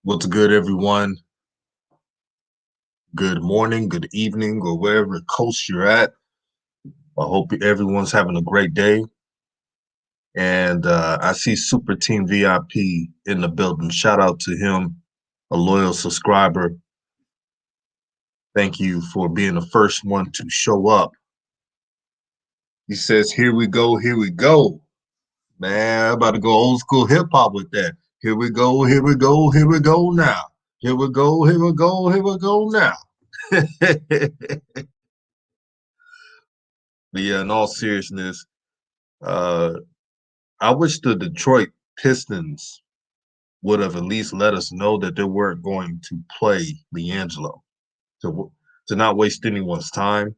What's good, everyone? Good morning, good evening, or wherever coast you're at. I hope everyone's having a great day. And I see Super Team VIP in the building. Shout out to him, a loyal subscriber. Thank you for being the first one to show up. He says, "Here we go, here we go." Man, I'm about to go old school hip hop with that. Here we go, here we go, here we go now. Here we go, here we go, here we go now. But yeah, in all seriousness, uh, I wish the Detroit Pistons would have at least let us know that they weren't going to play Liangelo to not waste anyone's time.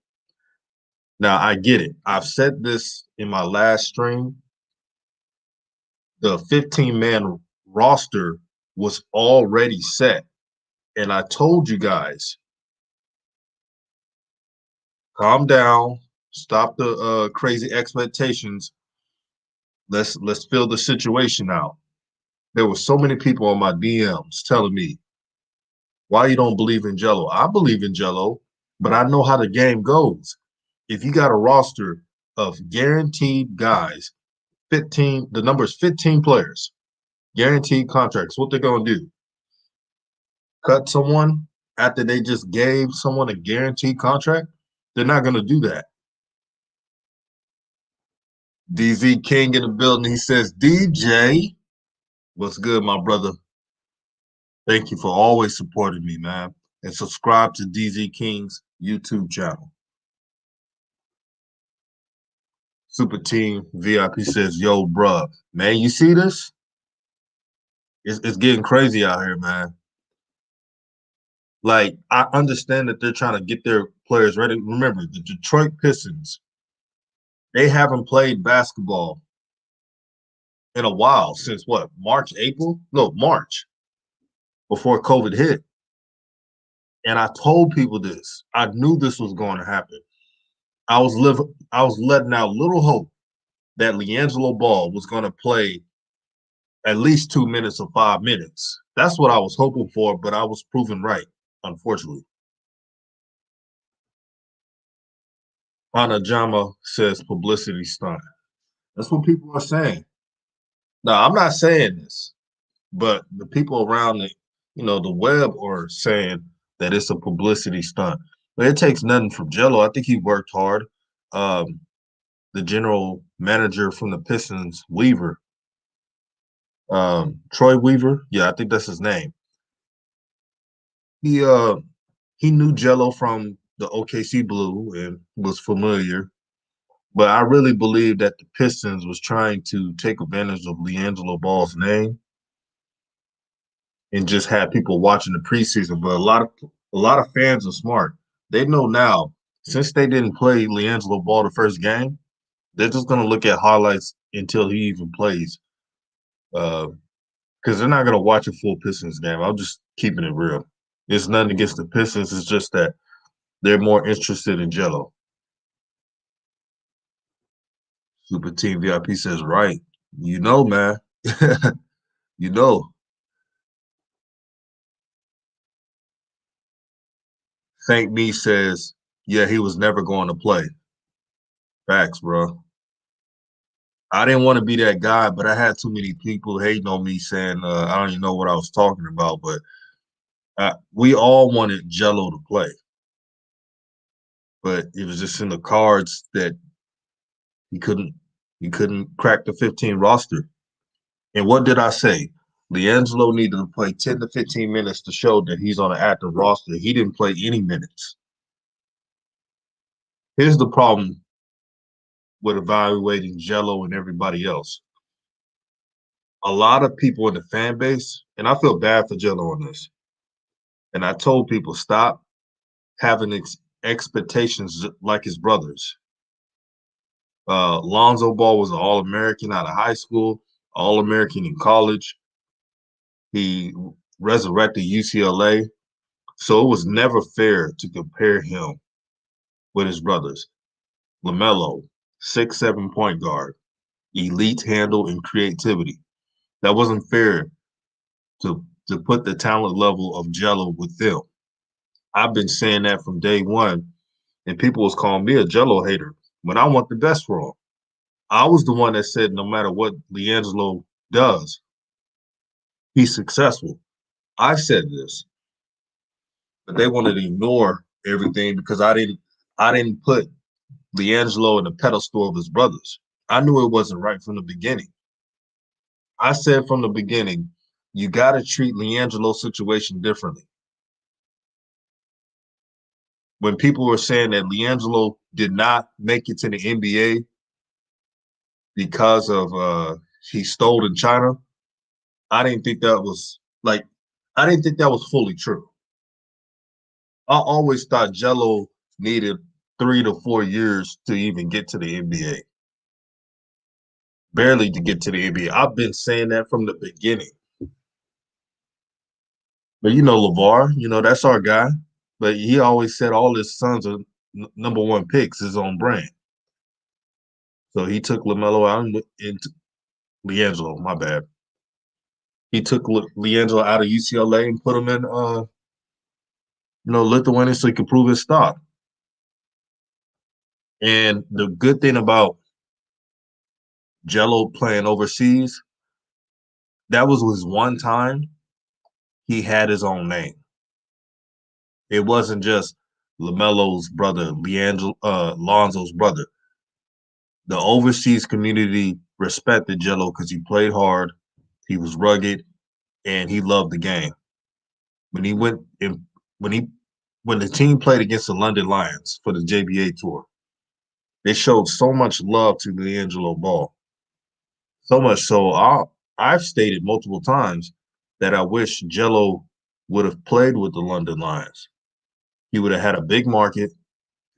Now I get it. I've said this in my last stream. The 15-man roster was already set, and I told you guys, calm down, stop the crazy expectations. Let's fill the situation out. There were so many people on my DMs telling me why you don't believe in Jello. I believe in Jello, but I know how the game goes. If you got a roster of guaranteed guys, 15, the number is 15 players, guaranteed contracts, what they're going to do? Cut someone after they just gave someone a guaranteed contract? They're not going to do that. DZ King in the building. He says, DJ, what's good, my brother? Thank you for always supporting me, man. And subscribe to DZ King's YouTube channel. Super Team VIP says, "Yo, bruh, man, you see this? It's getting crazy out here, man. Like, I understand that they're trying to get their players ready. Remember, the Detroit Pistons, they haven't played basketball in a while since what? March, April? No, March, before COVID hit. And I told people this. I knew this was going to happen. I was letting out little hope that Liangelo Ball was going to play at least 2 minutes or 5 minutes. That's what I was hoping for, but I was proven right, unfortunately. Hanajama says publicity stunt. That's what people are saying. Now, I'm not saying this, but the people around the web are saying that it's a publicity stunt. But it takes nothing from Jello. I think he worked hard. Um, the general manager from the Pistons, Weaver, Troy Weaver. Yeah, I think that's his name. He uh he knew Jello from the OKC Blue and was familiar. But I really believe that the Pistons was trying to take advantage of Liangelo Ball's name and just have people watching the preseason. But a lot of fans are smart. They know now, since they didn't play Liangelo Ball the first game, they're just gonna look at highlights until he even plays. Because they're not gonna watch a full Pistons game. I'm just keeping it real. It's nothing against the Pistons. It's just that they're more interested in Jello. Super Team VIP says, right. You know, man. You know. Thank Me says, yeah, he was never going to play. Facts, bro. I didn't want to be that guy, but I had too many people hating on me saying I don't even know what I was talking about. But we all wanted Jello to play, but it was just in the cards that he couldn't he couldn't crack the 15 roster. And what did I say? Liangelo needed to play 10 to 15 minutes to show that he's on an active roster. He didn't play any minutes. Here's the problem with evaluating Jello and everybody else. A lot of people in the fan base, and I feel bad for Jello on this. And I told people stop having expectations like his brothers. Lonzo Ball was an All American out of high school, All American in college. He resurrected UCLA. So it was never fair to compare him with his brothers. LaMelo, 6'7" point guard, elite handle and creativity. That wasn't fair to to put the talent level of Jello with them. I've been saying that from day one, and people was calling me a Jello hater when I want the best for him. I was the one that said no matter what Liangelo does, he's successful. I said this, but they wanted to ignore everything because I didn't put Liangelo in the pedestal of his brothers. I knew it wasn't right from the beginning. I said from the beginning, you got to treat Liangelo's situation differently. When people were saying that Liangelo did not make it to the NBA because of he stole in China, I didn't think that was like I didn't think that was fully true. I always thought Jello needed 3 to 4 years to even get to the NBA, barely to get to the NBA. I've been saying that from the beginning. But LeVar, that's our guy. But he always said all his sons are number one picks, his own brand. So he took LaMelo out and Liangelo, my bad. He took Liangelo out of UCLA and put him in, Lithuania so he could prove his stock. And the good thing about Jello playing overseas, that was his one time he had his own name. It wasn't just LaMelo's brother, Lonzo's brother. The overseas community respected Jello because he played hard, he was rugged, and he loved the game. When he went in, when he when the team played against the London Lions for the JBA tour, they showed so much love to Liangelo Ball. So much so, I've stated multiple times that I wish Jello would have played with the London Lions. He would have had a big market.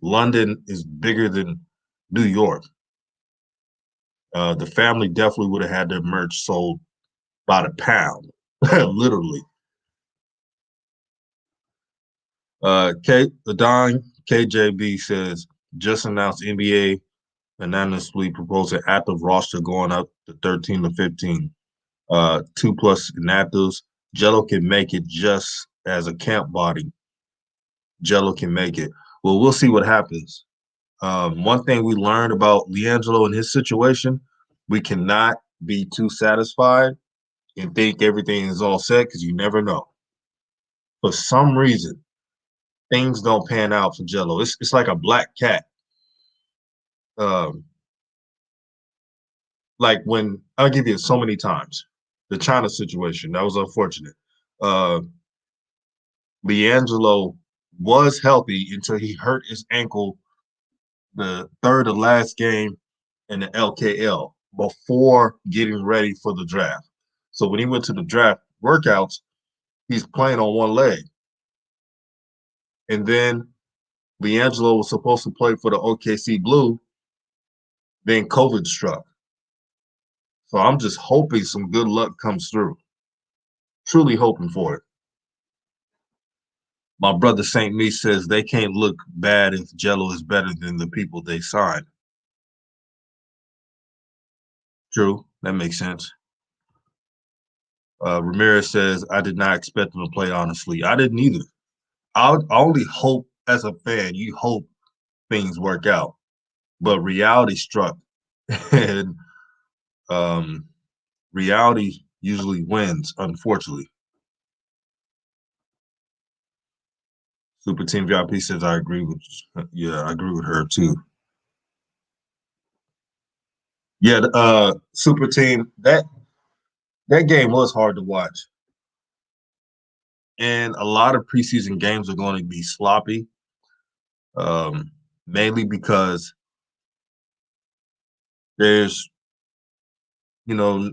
London is bigger than New York. The family definitely would have had their merch sold by the pound, literally. Don KJB says just announced NBA unanimously proposing active roster going up to 13 to 15. 2+ inactives. Jello can make it just as a camp body. Jello can make it. Well, we'll see what happens. One thing we learned about Liangelo and his situation, we cannot be too satisfied and think everything is all set because you never know. For some reason, things don't pan out for Jello. It's like a black cat. Um, like when I'll give you so many times, the China situation, that was unfortunate. Uh, Liangelo was healthy until he hurt his ankle the third to last game in the LKL before getting ready for the draft. So when he went to the draft workouts, he's playing on one leg. And then Liangelo was supposed to play for the OKC Blue, then COVID struck. So I'm just hoping some good luck comes through. Truly hoping for it. My brother St. Me says they can't look bad if Jello is better than the people they signed. True, that makes sense. Ramirez says, I did not expect him to play honestly. I didn't either. I only hope as a fan, you hope things work out. But reality struck. And reality usually wins, unfortunately. Super Team VIP says I agree with I agree with her too. Yeah, Super Team, that game was hard to watch. And a lot of preseason games are going to be sloppy. Mainly because there's, you know,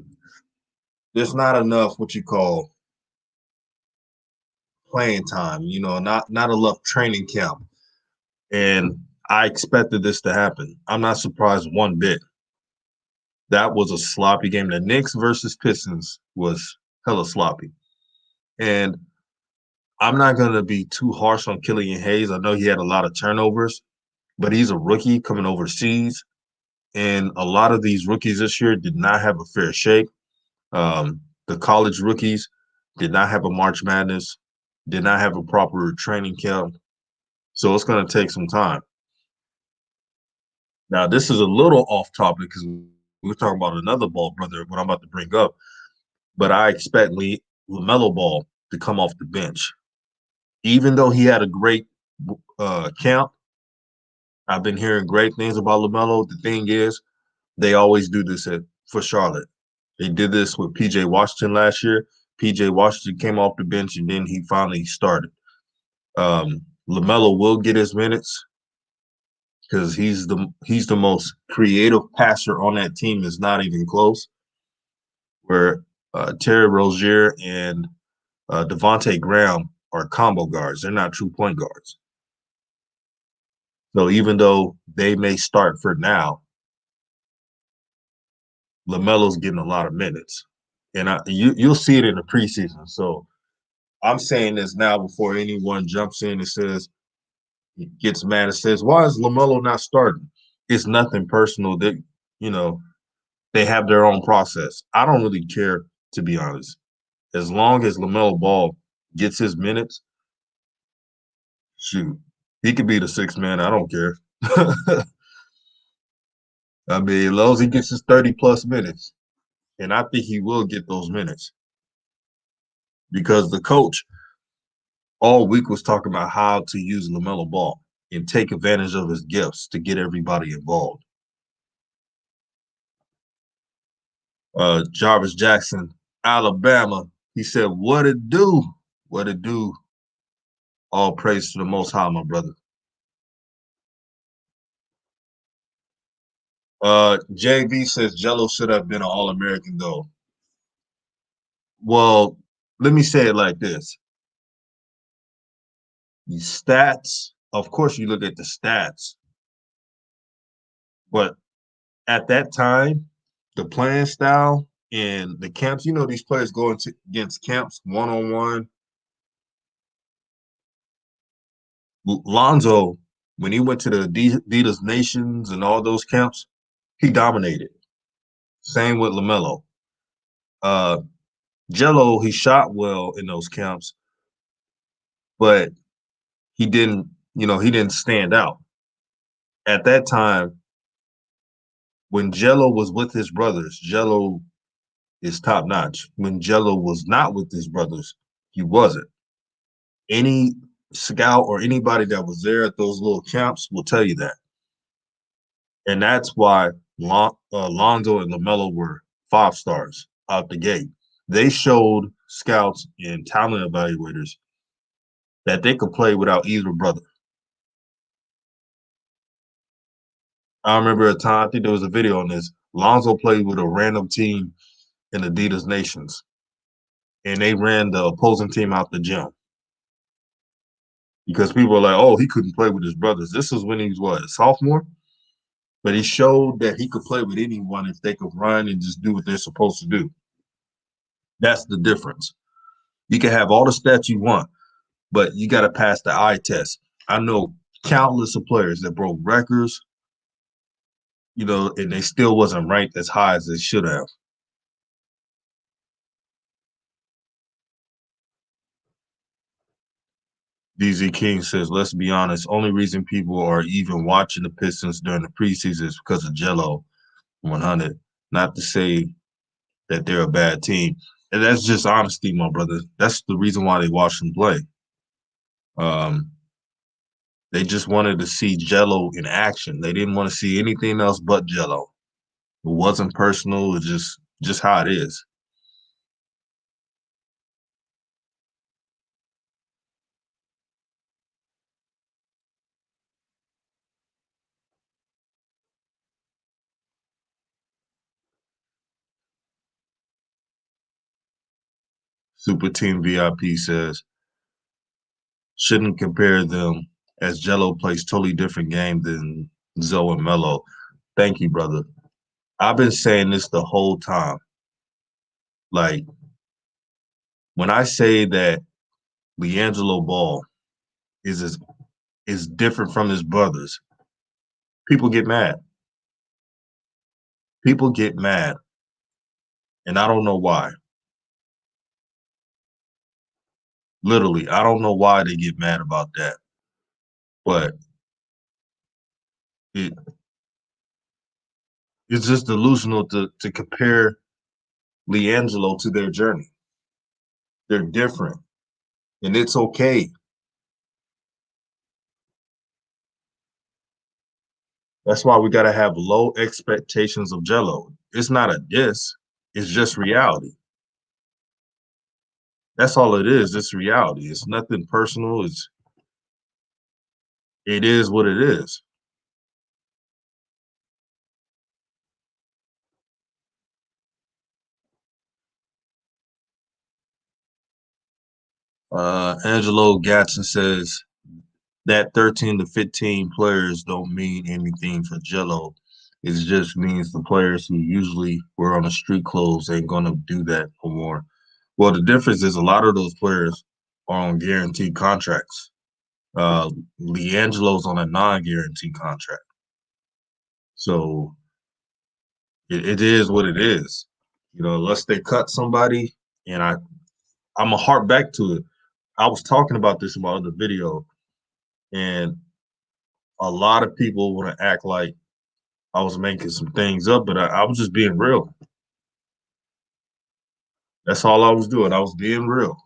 there's not enough what you call playing time, not enough training camp. And I expected this to happen. I'm not surprised one bit. That was a sloppy game. The Knicks versus Pistons was hella sloppy. And I'm not going to be too harsh on Killian Hayes. I know he had a lot of turnovers, but he's a rookie coming overseas. And a lot of these rookies this year did not have a fair shake. The college rookies did not have a March Madness, did not have a proper training camp. So it's going to take some time. Now, this is a little off topic because we're talking about another Ball brother, what I'm about to bring up. But I expect LaMelo Ball to come off the bench. Even though he had a great camp, I've been hearing great things about LaMelo. The thing is, they always do this for Charlotte. They did this with PJ Washington last year. PJ Washington came off the bench and then he finally started. LaMelo will get his minutes because he's the most creative passer on that team. Is not even close. Where Terry Rozier and Devontae Graham are combo guards. They're not true point guards. So even though they may start for now, LaMelo's getting a lot of minutes, and you'll see it in the preseason. So I'm saying this now before anyone jumps in and says gets mad and says, "Why is LaMelo not starting?" It's nothing personal. That you know they have their own process. I don't really care, to be honest. As long as LaMelo Ball gets his minutes, shoot, he could be the sixth man. I don't care. I mean, as long as he gets his 30 plus minutes, and I think he will get those minutes because the coach all week was talking about how to use LaMelo Ball and take advantage of his gifts to get everybody involved. Jarvis Jackson, Alabama, he said, "What it do? What it do? All praise to the Most High, my brother." JV says Jello should have been an All American though. Well, let me say it like this: the stats, of course, you look at the stats, but at that time, the playing style and the camps, these players go against camps one on one. Lonzo, when he went to the Adidas Nations and all those camps, he dominated. Same with LaMelo. Uh, Jello, he shot well in those camps, but he didn't stand out. At that time, when Jello was with his brothers, Jello is top notch. When Jello was not with his brothers, he wasn't. Any scout or anybody that was there at those little camps will tell you that. And that's why Lonzo and LaMelo were 5 stars out the gate. They showed scouts and talent evaluators that they could play without either brother. I remember a time, I think there was a video on this. Lonzo played with a random team in Adidas Nations, and they ran the opposing team out the gym because people were like, "Oh, he couldn't play with his brothers." This was when he was a sophomore, but he showed that he could play with anyone if they could run and just do what they're supposed to do. That's the difference. You can have all the stats you want, but you got to pass the eye test. I know countless of players that broke records, and they still wasn't ranked as high as they should have. DZ King says, "Let's be honest. Only reason people are even watching the Pistons during the preseason is because of Jello 100. Not to say that they're a bad team. And that's just honesty, my brother. That's the reason why they watch them play. Um, they just wanted to see Jello in action. They didn't want to see anything else but Jello. It wasn't personal. It's just how it is." Super Team VIP says, "Shouldn't compare them as Jello plays totally different game than Zoe and Mello." Thank you, brother. I've been saying this the whole time. Like when I say that Liangelo Ball is is different from his brothers, people get mad. People get mad, and I don't know why. Literally, I don't know why they get mad about that, but it it's just delusional to compare Liangelo to their journey. They're different, and it's okay. That's why we got to have low expectations of Jello. It's not a diss, it's just reality. That's all it is. It's reality. It's nothing personal. It is what it is. Angelo Gatson says that 13 to 15 players don't mean anything for Jello. It just means the players who usually wear on the street clothes ain't gonna do that no more. Well, the difference is a lot of those players are on guaranteed contracts. Uh, Liangelo's on a non-guaranteed contract, so it is what it is. Unless they cut somebody, and I'm a harp back to it. I was talking about this in my other video, and a lot of people want to act like I was making some things up, but I was just being real. That's all I was doing. I was being real.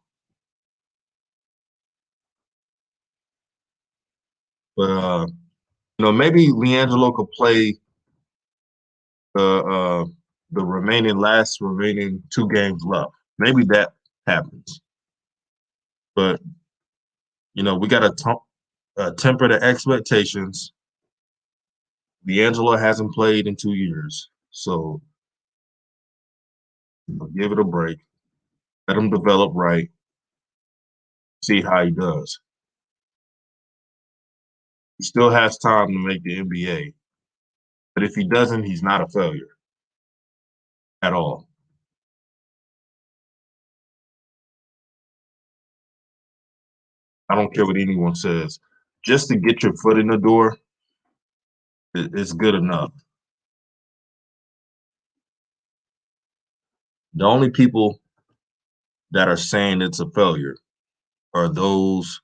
But maybe Leangelo could play the the remaining two games left. Maybe that happens. But we got to temper the expectations. Leangelo hasn't played in 2 years, so give it a break. Let him develop right. See how he does. He still has time to make the NBA. But if he doesn't, he's not a failure at all. I don't care what anyone says. Just to get your foot in the door, it's good enough. The only people that are saying it's a failure are those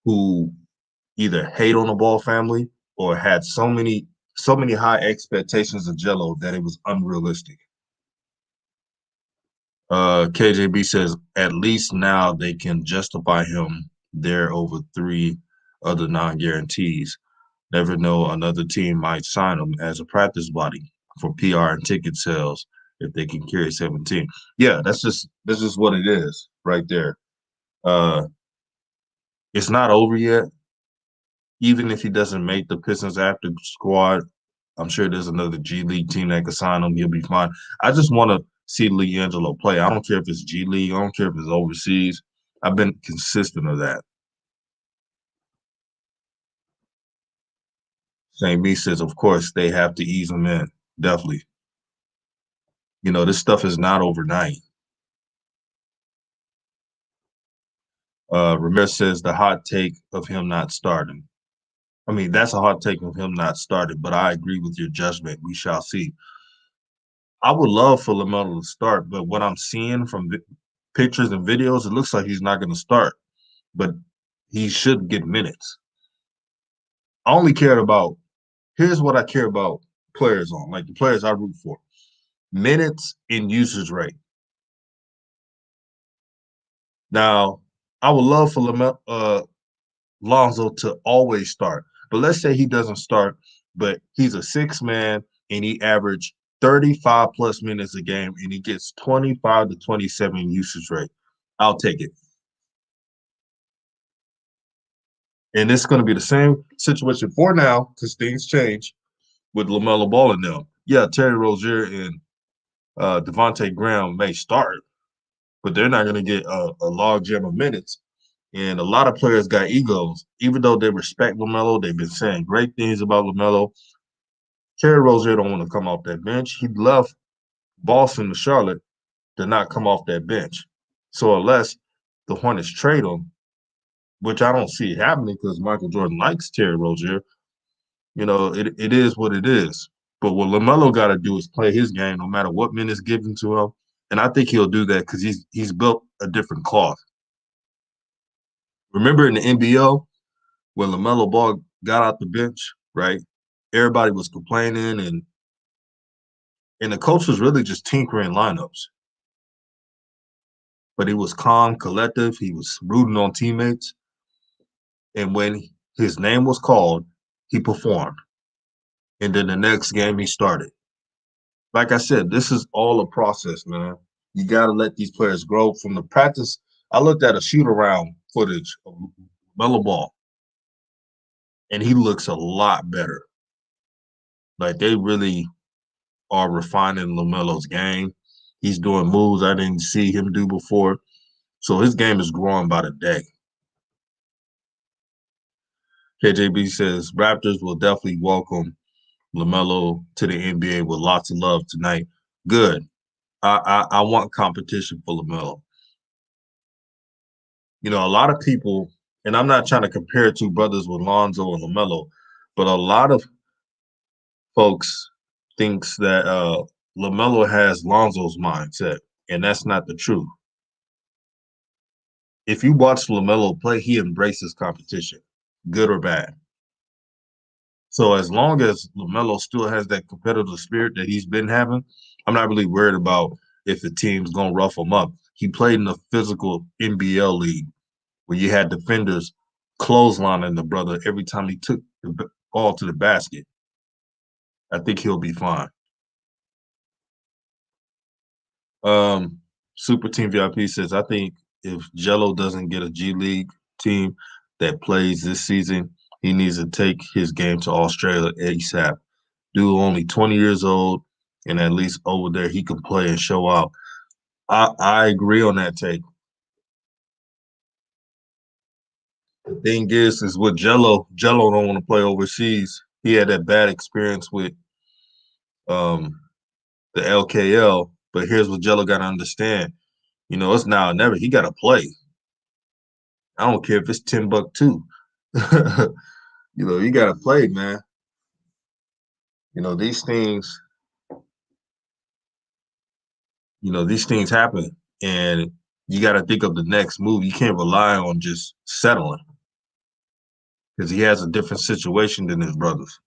who either hate on the Ball family or had so many high expectations of Jello that it was unrealistic. KJB says at least now they can justify him there over three other non-guarantees. Never know, another team might sign him as a practice body for PR and ticket sales if they can carry 17. Yeah, that's just what it is right there. Uh, it's not over yet. Even if he doesn't make the Pistons active squad, I'm sure there's another G League team that could sign him. He'll be fine. I just want to see Liangelo play. I don't care if it's G League. I don't care if it's overseas. I've been consistent of that. St. B says, of course, they have to ease him in. Definitely. This stuff is not overnight. Ramirez says the hot take of him not starting. I mean, that's a hot take of him not starting, but I agree with your judgment. We shall see. I would love for LaMelo to start, but what I'm seeing from pictures and videos, it looks like he's not going to start, but he should get minutes. I only cared about, here's what I care about players on, like the players I root for: minutes and usage rate. Now, I would love for Lonzo to always start. But let's say he doesn't start, but he's a six man and he averaged 35 plus minutes a game and he gets 25 to 27 usage rate. I'll take it. And it's going to be the same situation for now because things change with LaMelo Ball and them. Yeah, Terry Rozier and Devontae Graham may start, but they're not going to get a log jam of minutes. And a lot of players got egos. Even though they respect LaMelo, they've been saying great things about LaMelo. Terry Rozier don't want to come off that bench. He left Boston to Charlotte to not come off that bench. So unless the Hornets trade him, which I don't see happening because Michael Jordan likes Terry Rozier, it is what it is. But what LaMelo got to do is play his game no matter what minutes given to him. And I think he'll do that because he's built a different cloth. Remember in the NBL when LaMelo Ball got out the bench, right? Everybody was complaining, and the coach was really just tinkering lineups. But he was calm, collective. He was rooting on teammates. And when his name was called, he performed. And then the next game he started. Like I said, this is all a process, man. You got to let these players grow from the practice. I looked at a shoot around footage of Melo Ball, and he looks a lot better. Like they really are refining LaMelo's game. He's doing moves I didn't see him do before. So his game is growing by the day. KJB says Raptors will definitely welcome LaMelo to the NBA with lots of love tonight. Good. I want competition for LaMelo. You know, a lot of people, and I'm not trying to compare two brothers with Lonzo and LaMelo, but a lot of folks thinks that LaMelo has Lonzo's mindset, and that's not the truth. If you watch LaMelo play, he embraces competition, good or bad. So as long as LaMelo still has that competitive spirit that he's been having, I'm not really worried about if the team's gonna rough him up. He played in a physical NBL league where you had defenders clotheslining the brother every time he took the ball to the basket. I think he'll be fine. Um, Super Team VIP says, I think if Jello doesn't get a G League team that plays this season, he needs to take his game to Australia ASAP. Dude, only 20 years old, and at least over there he can play and show out. I agree on that take. The thing is with Jello don't want to play overseas. He had that bad experience with um the LKL, but here's what Jello got to understand. You know, it's now or never. He got to play. I don't care if it's $10 too. You know, you got to play, man. You know, these things happen, and you got to think of the next move. You can't rely on just settling because he has a different situation than his brothers.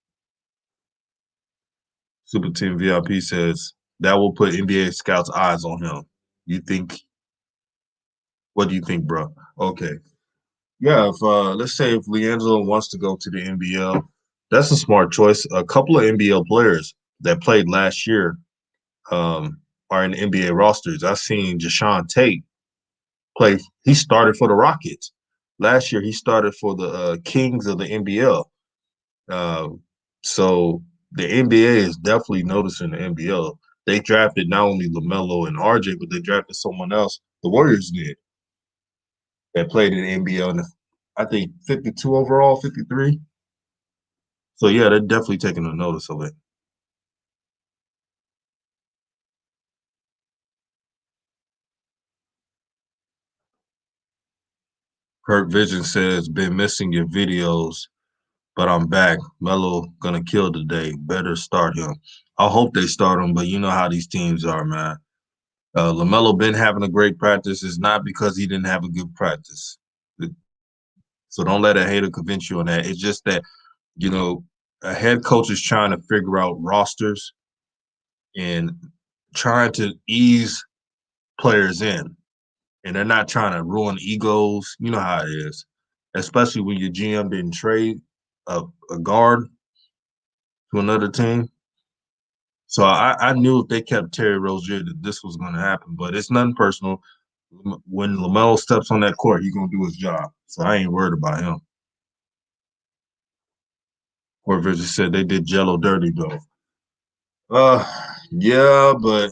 Super Team VIP says that will put NBA scouts' eyes on him. You think? What do you think, bro? Okay. Yeah, if let's say if Liangelo wants to go to the NBL, that's a smart choice. A couple of NBL players that played last year are in the NBA rosters. I've seen Jashawn Tate play. He started for the Rockets last year. He started for the Kings of the NBL. So the NBA is definitely noticing the NBL. They drafted not only LaMelo and RJ, but they drafted someone else. The Warriors did that played in the NBL. And I think 52 overall, 53. So yeah, they're definitely taking a notice of it. Kirk Vision says, "Been missing your videos, but I'm back. Melo gonna kill today. Better start him." I hope they start him, but you know how these teams are, man. LaMelo been having a great practice. It's not because he didn't have a good practice. So don't let a hater convince you on that. It's just that, you know, a head coach is trying to figure out rosters and trying to ease players in. And they're not trying to ruin egos. You know how it is, especially when your GM didn't trade a guard to another team. So I knew if they kept Terry Rozier that this was going to happen, but it's nothing personal. When LaMelo steps on that court, he's going to do his job. So I ain't worried about him. Corvette just said they did Jello dirty though. Uh, yeah, but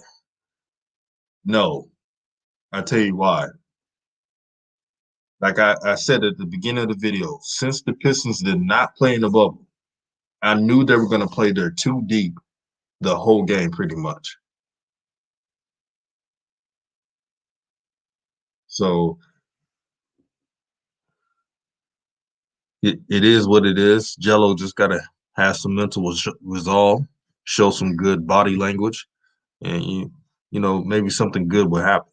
no. I tell you why. Like I said at the beginning of the video, since the Pistons did not play in the bubble, I knew they were going to play there too deep the whole game, pretty much. So it is what it is. Jello just got to have some mental resolve, show some good body language, and you know maybe something good will happen.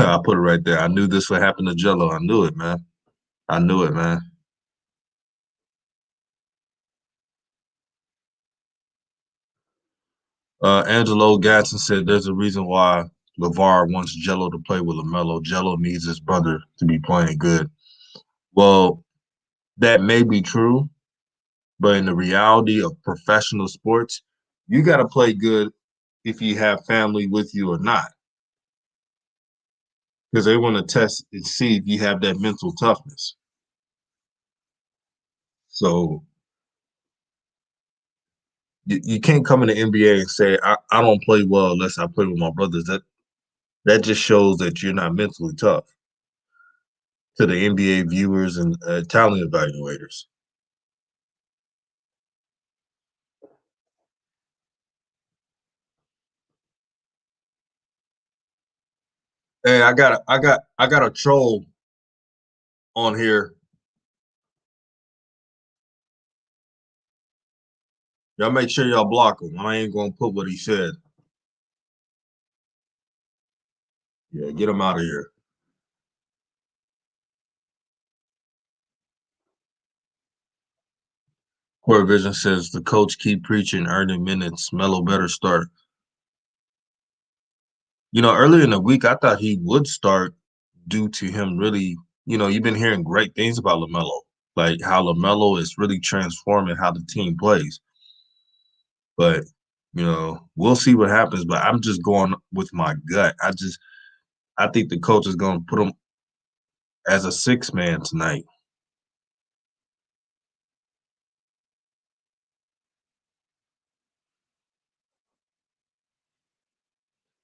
I put it right there. I knew this would happen to Jello. I knew it, man. I knew it, man. Angelo Gatson said there's a reason why LeVar wants Jello to play with LaMelo. Jello needs his brother to be playing good. Well, that may be true, but in the reality of professional sports, you got to play good if you have family with you or not, because they want to test and see if you have that mental toughness. So you can't come in the NBA and say I don't play well unless I play with my brothers. That just shows that you're not mentally tough to the NBA viewers and talent evaluators. Hey, I got a troll on here. Y'all make sure y'all block him. I ain't gonna put what he said. Yeah, get him out of here. Core Vision says the coach keep preaching, earning minutes. Melo better start. Earlier in the week, I thought he would start due to him really, you've been hearing great things about LaMelo, like how LaMelo is really transforming how the team plays. But, we'll see what happens. But I'm just going with my gut. I think the coach is going to put him as a six man tonight.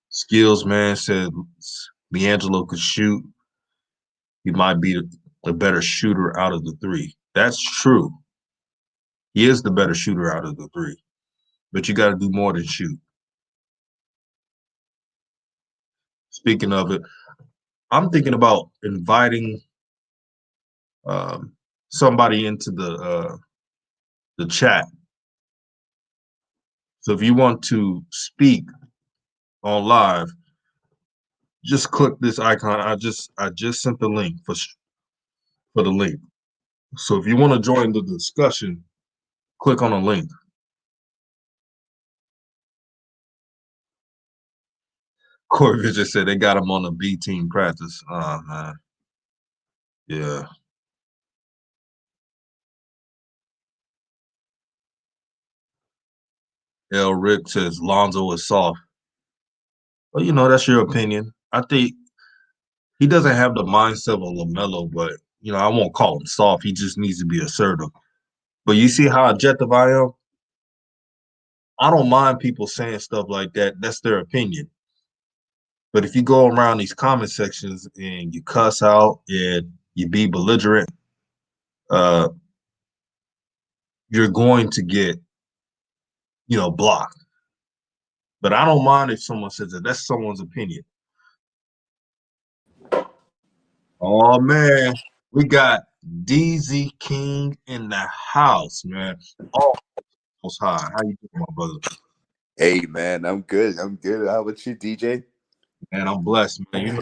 Skills man said Liangelo could shoot. He might be the better shooter out of the three. That's true. He is the better shooter out of the three, but you got to do more than shoot. Speaking of it, I'm thinking about inviting um, somebody into the chat. So if you want to speak on live, just click this icon. I just sent the link for the link. So if you want to join the discussion, click on the link. Corey just said they got him on the B team practice. Oh man, yeah. L. Rick says Lonzo is soft. Well, that's your opinion. I think he doesn't have the mindset of LaMelo, but I won't call him soft. He just needs to be assertive. But you see how objective I am? I don't mind people saying stuff like that. That's their opinion. But if you go around these comment sections and you cuss out and you be belligerent, uh, you're going to get, blocked. But I don't mind if someone says that. That's someone's opinion. Oh man, we got DZ King in the house, man. Almost high. How you doing, my brother? Hey man, I'm good. I'm good. How about you, DJ? Man, I'm blessed, man.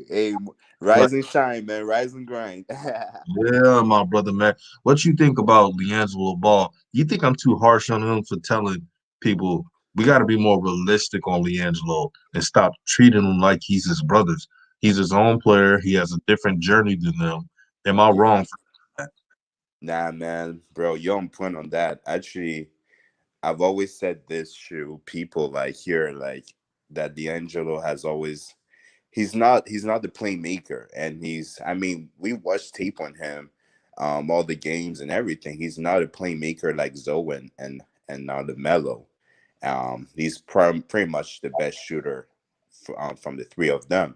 Hey, Like, rise and shine, man. Rise and grind. yeah, my brother, man. What you think about Liangelo Ball? You think I'm too harsh on him for telling people we got to be more realistic on Liangelo and stop treating him like he's his brothers? He's his own player. He has a different journey than them. Am I Yeah. wrong for that? Nah, man, bro, you're on point on that. Actually, I've always said this to people like here, like that D'Angelo has always he's not the playmaker, and I mean, we watched tape on him, all the games and everything. He's not a playmaker like Zoe and now the Mellow. He's pretty much the best shooter from the three of them,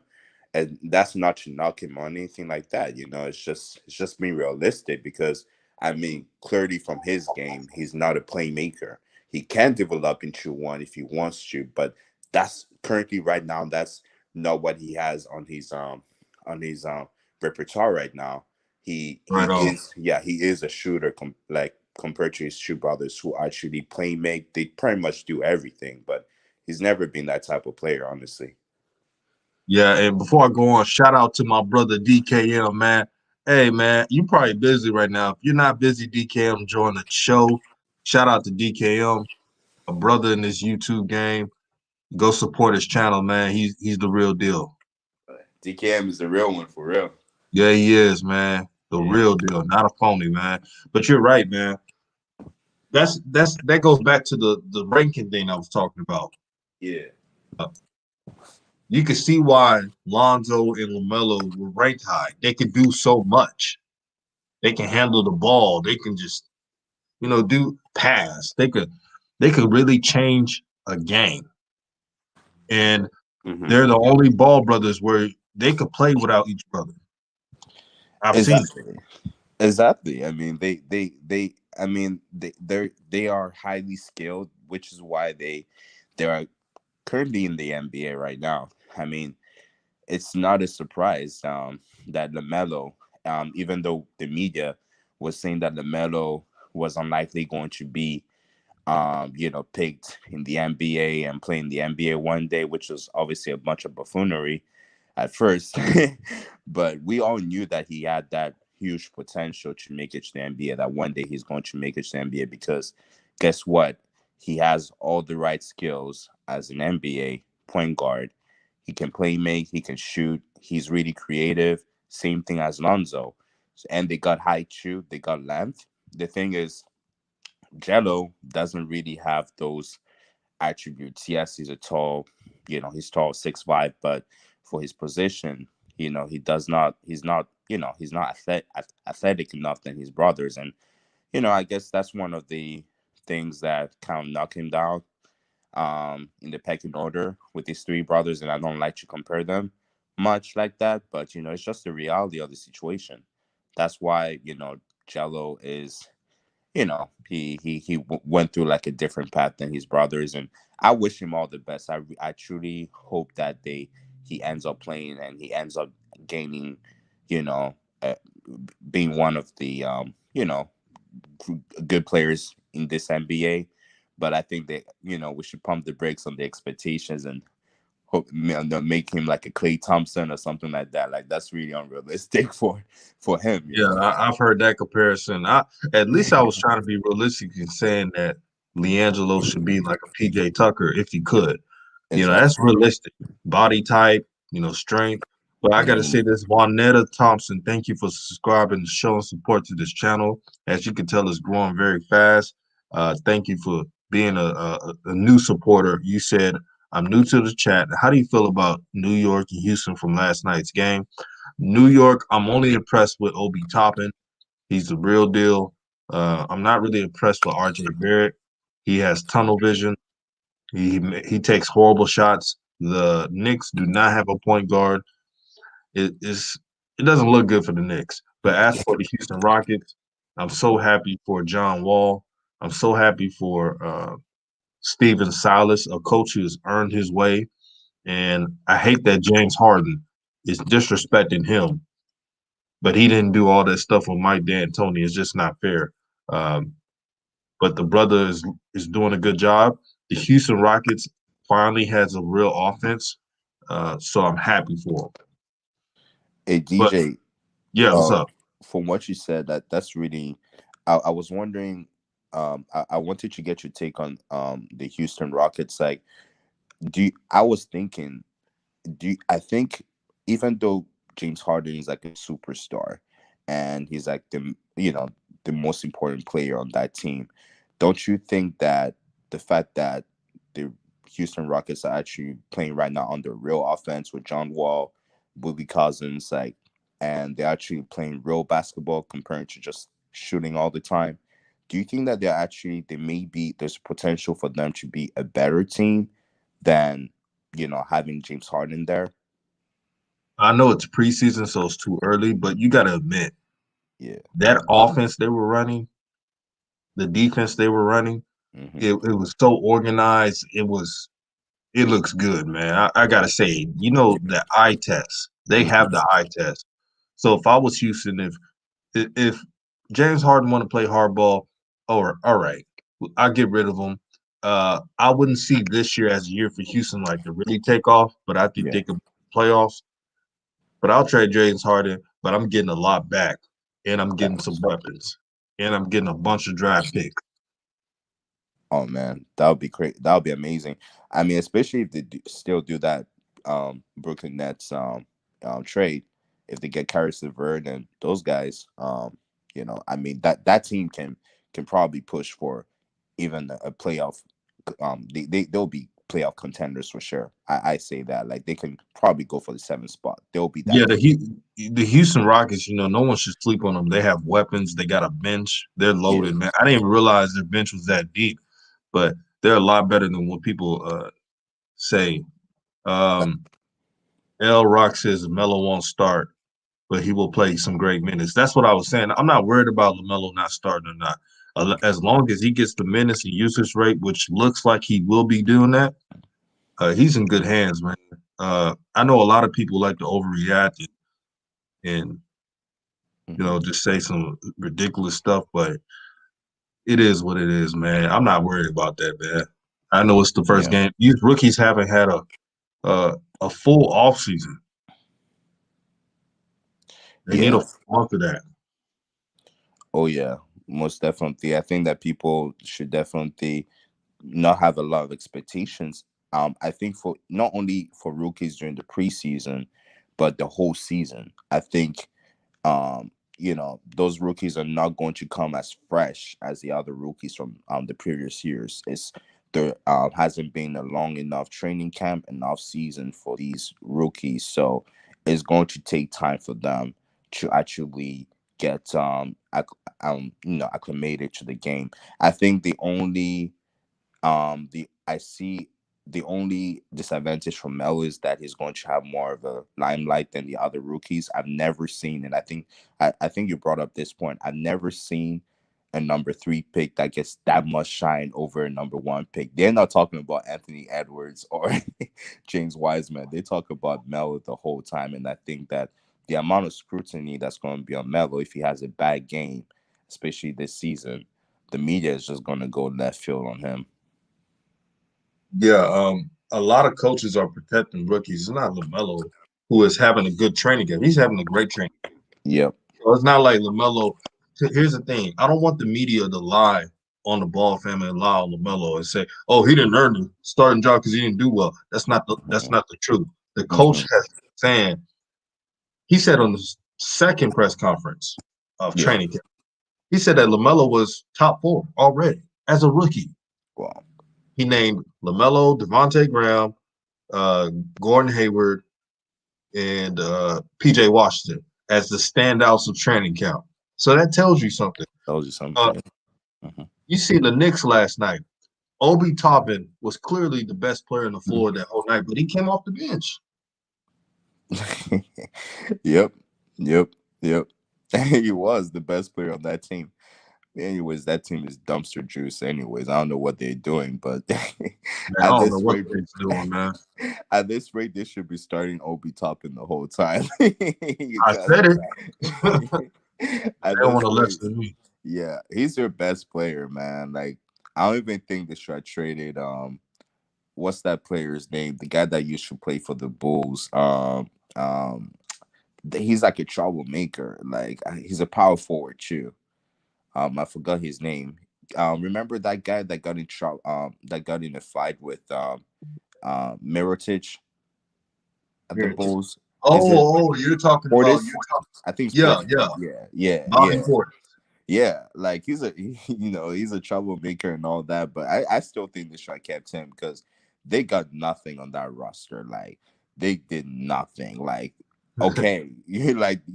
and that's not to knock him or anything like that. It's just being realistic because I mean, clearly from his game, he's not a playmaker. He can develop into one if he wants to, but that's currently right now. That's not what he has on his repertoire right now. He Right on. is, yeah, he is a shooter like compared to his two brothers who actually play make. They pretty much do everything, but he's never been that type of player, honestly. Yeah, and before I go on, shout out to my brother DKM, man. Hey, man, you probably busy right now. If you're not busy, DKM, join the show. Shout out to DKM, a brother in this YouTube game. Go support his channel, man. He's the real deal. DKM is the real one for real. Yeah, he is, man. The Yeah, real deal, not a phony, man. But you're right, man. That goes back to the ranking thing I was talking about. yeah. You can see why Lonzo and LaMelo were ranked high. They can do so much. They can handle the ball. They can just, do pass. They could really change a game. And Hmm. they're the only ball brothers where they could play without each brother. I've seen it. Exactly. Exactly. I mean, they are highly skilled, which is why they are currently in the NBA right now. I mean, it's not a surprise that Lamelo, even though the media was saying that Lamelo was unlikely going to be, picked in the NBA and playing the NBA one day, which was obviously a bunch of buffoonery at first, but we all knew that he had that huge potential to make it to the NBA. That one day he's going to make it to the NBA because, guess what? He has all the right skills as an NBA point guard. He can play make, he can shoot. He's really creative. Same thing as Lonzo. And they got height too. They got length. The thing is, Jello doesn't really have those attributes. Yes, he's a tall, he's tall, 6'5", but for his position, he does not. He's not athletic enough than his brothers, and I guess that's one of the things that kind of knock him down in the pecking order with his three brothers. And I don't like to compare them much like that, but it's just the reality of the situation. That's why Jello is went through like a different path than his brothers, and I wish him all the best. I truly hope that he ends up playing and he ends up gaining, you know, uh, being one of the good players in this NBA. But I think that we should pump the brakes on the expectations and hope make him like a Clay Thompson or something like that. Like that's really unrealistic for him. Yeah, I've heard that comparison. At least I was trying to be realistic in saying that Liangelo should be like a PJ Tucker if he could. That's Exactly. realistic. Body type, strength. But I got to Hmm. say this, Juanetta Thompson, thank you for subscribing and showing support to this channel. As you can tell, it's growing very fast. Thank you for being a new supporter. You said, I'm new to the chat. How do you feel about New York and Houston from last night's game? New York, I'm only impressed with Obi Toppin. He's the real deal. I'm not really impressed with RJ Barrett. He has tunnel vision. He takes horrible shots. The Knicks do not have a point guard. It doesn't look good for the Knicks. But as for the Houston Rockets, I'm so happy for John Wall. I'm so happy for Steven Silas, a coach who has earned his way. And I hate that James Harden is disrespecting him, but he didn't do all that stuff with Mike D'Antoni. It's just not fair. Um, but the brother is doing a good job. The Houston Rockets finally has a real offense, so I'm happy for them. Hey But DJ, yeah, what's uh, up? from what you said, that's really. I was wondering. I wanted to get your take on the Houston Rockets. Like, I was thinking, I think even though James Harden is like a superstar, and he's like the most important player on that team, don't you think that the fact that the Houston Rockets are actually playing right now on the real offense with John Wall, Boogie Cousins, like, and they're actually playing real basketball compared to just shooting all the time? Do you think that there's potential for them to be a better team than having James Harden there? I know it's preseason, so it's too early, but you got to admit Yeah. that offense they were running, the defense they were running, Hmm. it was so organized. It looks good, man. I gotta say, the eye test. They have Hmm. the eye test. So if I was Houston, if James Harden want to play hardball, or all right, I'll get rid of him. I wouldn't see this year as a year for Houston like to really take off, but I think Yeah. they could playoffs. But I'll trade James Harden, but I'm getting a lot back, and I'm getting some Facts. weapons, and I'm getting a bunch of draft picks. Oh man, that would be great. That would be amazing. I mean, especially if they still do that Brooklyn Nets trade, if they get Karis LeVert and those guys, I mean that team can probably push for even a playoff. They'll be playoff contenders for sure. I say that like they can probably go for the seventh spot. They'll be Yeah, that deep. The Houston Rockets, no one should sleep on them. They have weapons. They got a bench. They're Yeah, loaded, man. I didn't even realize their bench was that deep, but they're a lot better than what people say. Um, L Rock says Melo won't start, but he will play some great minutes. That's what I was saying. I'm not worried about LaMelo not starting or not. As long as he gets the minutes and usage rate, which looks like he will be doing that, he's in good hands, man. I know a lot of people like to overreact and hmm just say some ridiculous stuff, but it is what it is, man. I'm not worried about that, man. I know it's the first yeah, game. These rookies haven't had a full off season. They need a yeah. full month of that. Oh yeah, most definitely. I think that people should definitely not have a lot of expectations. I think for not only for rookies during the preseason, but the whole season. I think those rookies are not going to come as fresh as the other rookies from the previous years. There hasn't been a long enough training camp and off season for these rookies, so it's going to take time for them to actually get acclimated to the game. I think the only disadvantage for Melo is that he's going to have more of a limelight than the other rookies. I've never seen, and I think you brought up this point. I've never seen a number three pick that gets that much shine over a number one pick. They're not talking about Anthony Edwards or James Wiseman. They talk about Melo the whole time, and I think that the amount of scrutiny that's going to be on Melo if he has a bad game, especially this season, the media is just going to go left field on him. Yeah, a lot of coaches are protecting rookies. It's not LaMelo who is having a good training camp. He's having a great training. Yep. So it's not like LaMelo. Here's the thing: I don't want the media to lie on the Ball family and lie on LaMelo and say, "Oh, he didn't earn the starting job because he didn't do well." That's not the truth. The coach hmm has saying he said on the second press conference of Yeah. training camp, he said that LaMelo was top four already as a rookie. Wow. He named LaMelo, Devontae Graham, uh, Gordon Hayward, and PJ Washington as the standouts of training camp. So that tells you something. Tells you something. Uh, Yeah. you see the Knicks last night. Obi Toppin was clearly the best player on the Mhm. floor that whole night, but he came off the bench. Yep. Yep. Yep. He was the best player on that team. Anyways, that team is dumpster juice. Anyways, I don't know what they're doing, but Man, I at don't know this what rate, the Knicks doing, man. at this rate, they should be starting Obi Toppin the whole time I because said it. at They don't want this to rate, listen to me. yeah, he's their best player, man. Like I don't even think they should have traded what's that player's name? The guy that used to play for the Bulls. He's like a troublemaker. Like he's a power forward too. I forgot his name. Remember that guy that got in trouble? That got in a fight with Mirotic at the Irritant. Bulls. Is it Oh, you're talking about Portis? you're talking. I think it's Yeah, Portis, yeah. right? Yeah, yeah, Bobby yeah. Porter. Yeah, like he's a he's a troublemaker and all that, but I still think they should have kept him because they got nothing on that roster. Like they did nothing. Like okay, you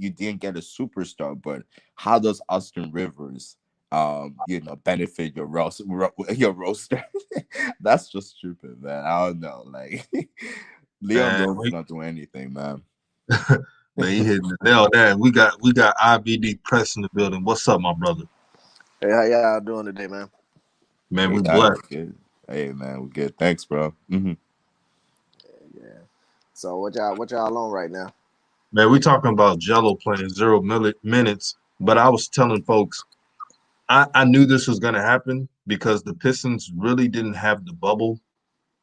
didn't get a superstar, but how does Austin Rivers benefit your your roster? That's just stupid, man. I don't know. Like Leon Man, Rose is not doing anything, man. man, he hitting the nail there. We got IBD press in the building. What's up, my brother? Hey, how y'all doing today, man? Man, Hey, we I blessed. good. Hey man, we good. Thanks, bro. Yeah. So what y'all on right now? Man, we talking about Jello playing minutes, but I was telling folks I knew this was gonna happen because the Pistons really didn't have the bubble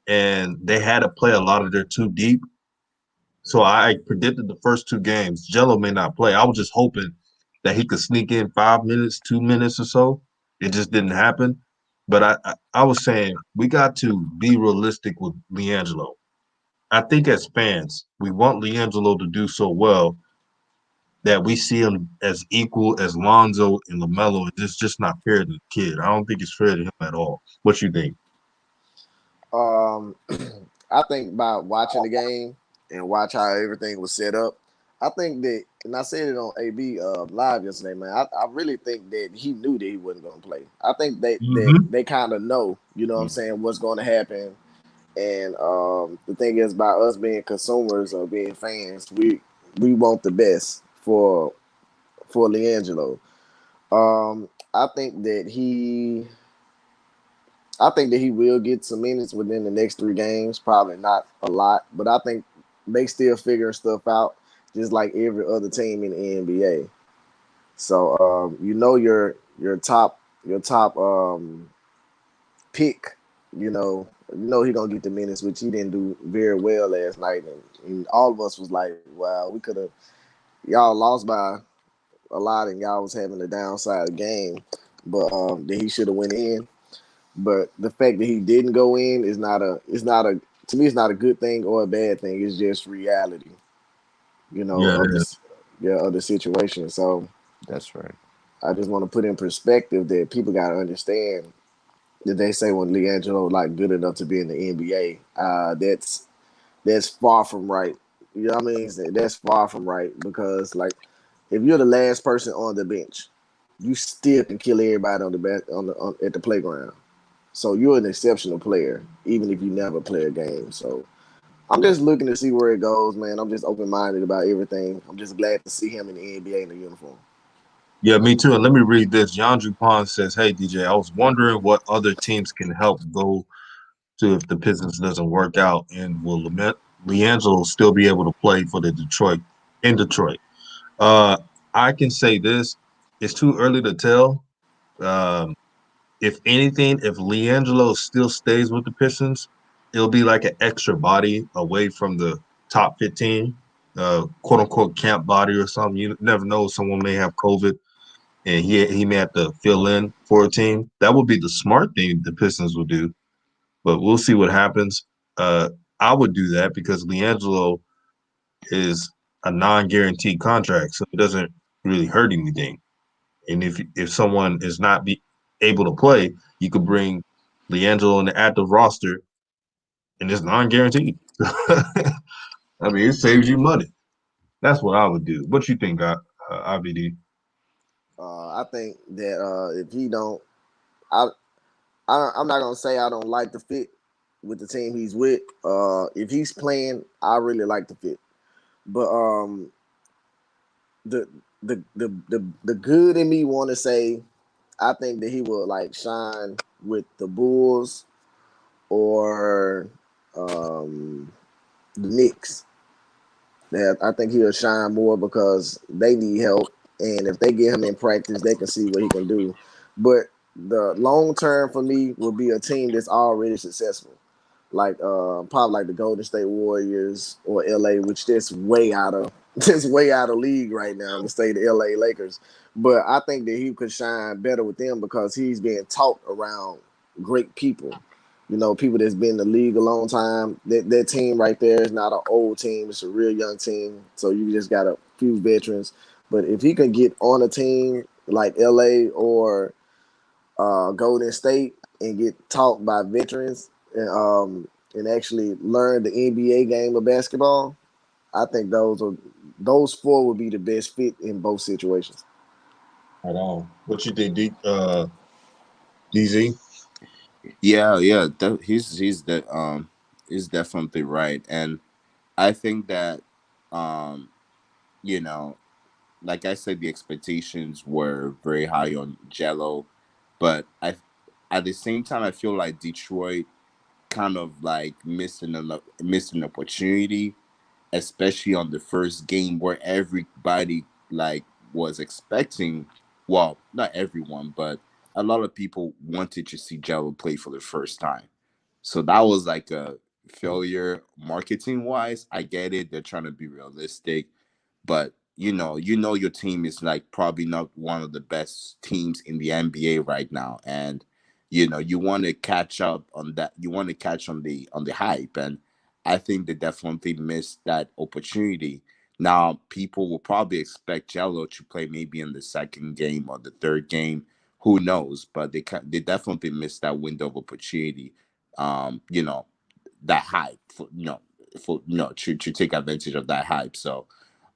and they had to play a lot of their two deep. So I predicted the first two games. Jello may not play. I was just hoping that he could sneak in 5 minutes, 2 minutes or so. It just didn't happen. But I was saying we got to be realistic with Liangelo. I think as fans, we want Liangelo to do so well that we see him as equal as Lonzo and LaMelo. It's just not fair to the kid. I don't think it's fair to him at all. What you think? Um, I think by watching the game and watch how everything was set up, I think that, and I said it on AB live yesterday, man. I really think that he knew that he wasn't going to play. I think that Hmm. they kind of know, you know what I'm saying, what's going to happen. And the thing is, by us being consumers or being fans, we want the best for Leangelo. I think that he will get some minutes within the next 3 games. Probably not a lot, but I think they still figuring stuff out, just like every other team in the NBA. So your top pick, he gonna get the minutes, which he didn't do very well last night, and all of us was like, wow, we could have y'all lost by a lot, and y'all was having a downside game, but that he should have went in. But the fact that he didn't go in is not a to me, it's not a good thing or a bad thing. It's just reality, Yeah, of this of the situation. So That's right. I just want to put in perspective that people got to understand that they say when Leangelo like good enough to be in the NBA, that's far from right. You know what I mean? That's far from right because like if you're the last person on the bench, you still can kill everybody on the back at the playground. So you're an exceptional player, even if you never play a game. So I'm just looking to see where it goes, man. I'm just open minded about everything. I'm just glad to see him in the NBA in the uniform. yeah, me too. And let me read this. Yandru Pond says, "Hey DJ, I was wondering what other teams can help go to if the Pistons doesn't work out, and will Leangelo still be able to play for the Detroit in Detroit?" Uh, I can say this: it's too early to tell. Um, if anything, if Leangelo still stays with the Pistons, it'll be like an extra body away from the top 15, quote unquote camp body or something. You never know; someone may have COVID and he may have to fill in for a team. That would be the smart thing the Pistons would do, but we'll see what happens. I would do that because Leangelo is a non-guaranteed contract, so it doesn't really hurt anything. And if someone is not be able to play, you could bring Leangelo on the active roster, and it's non-guaranteed. I mean, it saves you money. That's what I would do. What you think, IBD? I think that if he don't, I, I'm not gonna say I don't like the fit with the team he's with. If he's playing, I really like the fit. But the the good in me want to say I think that he will like shine with the Bulls or um, the Knicks. That I think he'll shine more because they need help, and if they get him in practice, they can see what he can do. But the long term for me will be a team that's already successful, like probably like the Golden State Warriors or LA, which that's way out of that's way out of league right now. To say the LA Lakers, but I think that he could shine better with them because he's being taught around great people. People that's been in the league a long time. That team right there is not an old team; it's a real young team. So you just got a few veterans. But if he can get on a team like LA or Golden State and get taught by veterans and actually learn the NBA game of basketball, I think those four would be the best fit in both situations. Right on. What you think, DZ? Yeah, yeah. He's definitely right, and I think that um you know like I said, the expectations were very high on Jello, but I at the same time I feel like Detroit kind of like missed an opportunity, especially on the first game where everybody like was expecting. Well, not everyone, but a lot of people wanted to see Jello play for the first time. So that was like a failure marketing wise. I get it. They're trying to be realistic, but you know your team is like probably not one of the best teams in the NBA right now, and you want to catch up on that. You want to catch on the hype, and I think they definitely missed that opportunity. Now people will probably expect Jello to play maybe in the second game or the third game. Who knows? But they definitely missed that window of opportunity. You know that hype for to take advantage of that hype. So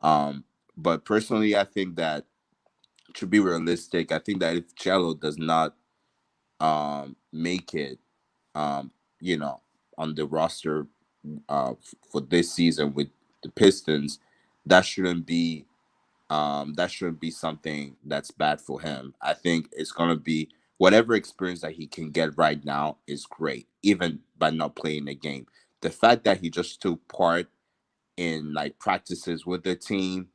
um, but personally, I think that to be realistic, I think that if Jello does not make it, um, you know, on the roster for this season with the Pistons, that shouldn't be that shouldn't be something that's bad for him. I think it's gonna be whatever experience that he can get right now is great, even by not playing the game. The fact that he just took part in like practices with the team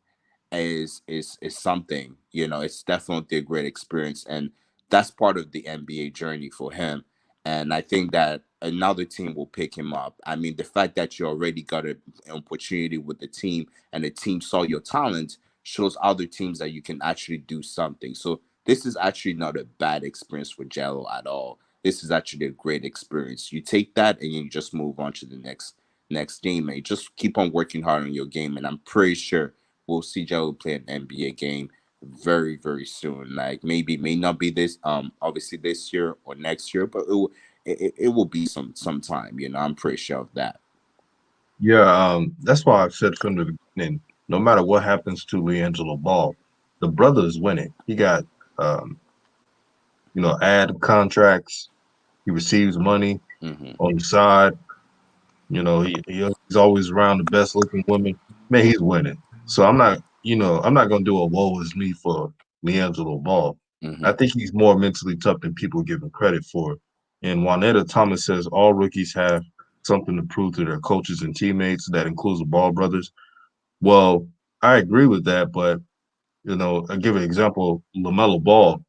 is something. It's definitely a great experience, and that's part of the NBA journey for him. And I think that another team will pick him up. I mean, the fact that you already got an opportunity with the team and the team saw your talent shows other teams that you can actually do something. So this is actually not a bad experience for Jello at all. This is actually a great experience. You take that and you just move on to the next game, and you just keep on working hard on your game, and I'm pretty sure we'll see Jello play an NBA game very, very soon. Like maybe may not be this obviously this year or next year, but it will be sometime. I'm pretty sure of that. Yeah, that's why I've said from the beginning, no matter what happens to Liangelo Ball, the brother is winning. He got um, ad contracts, he receives money Hmm. on the side. He's always around the best looking women. Man, he's winning. So I'm not gonna do a woe is me for Liangelo Ball. I Hmm. think he's more mentally tough than people give him credit for. And Juanetta Thomas says all rookies have something to prove to their coaches and teammates. That includes the Ball brothers. Well, I agree with that, but I'll give an example. LaMelo Ball,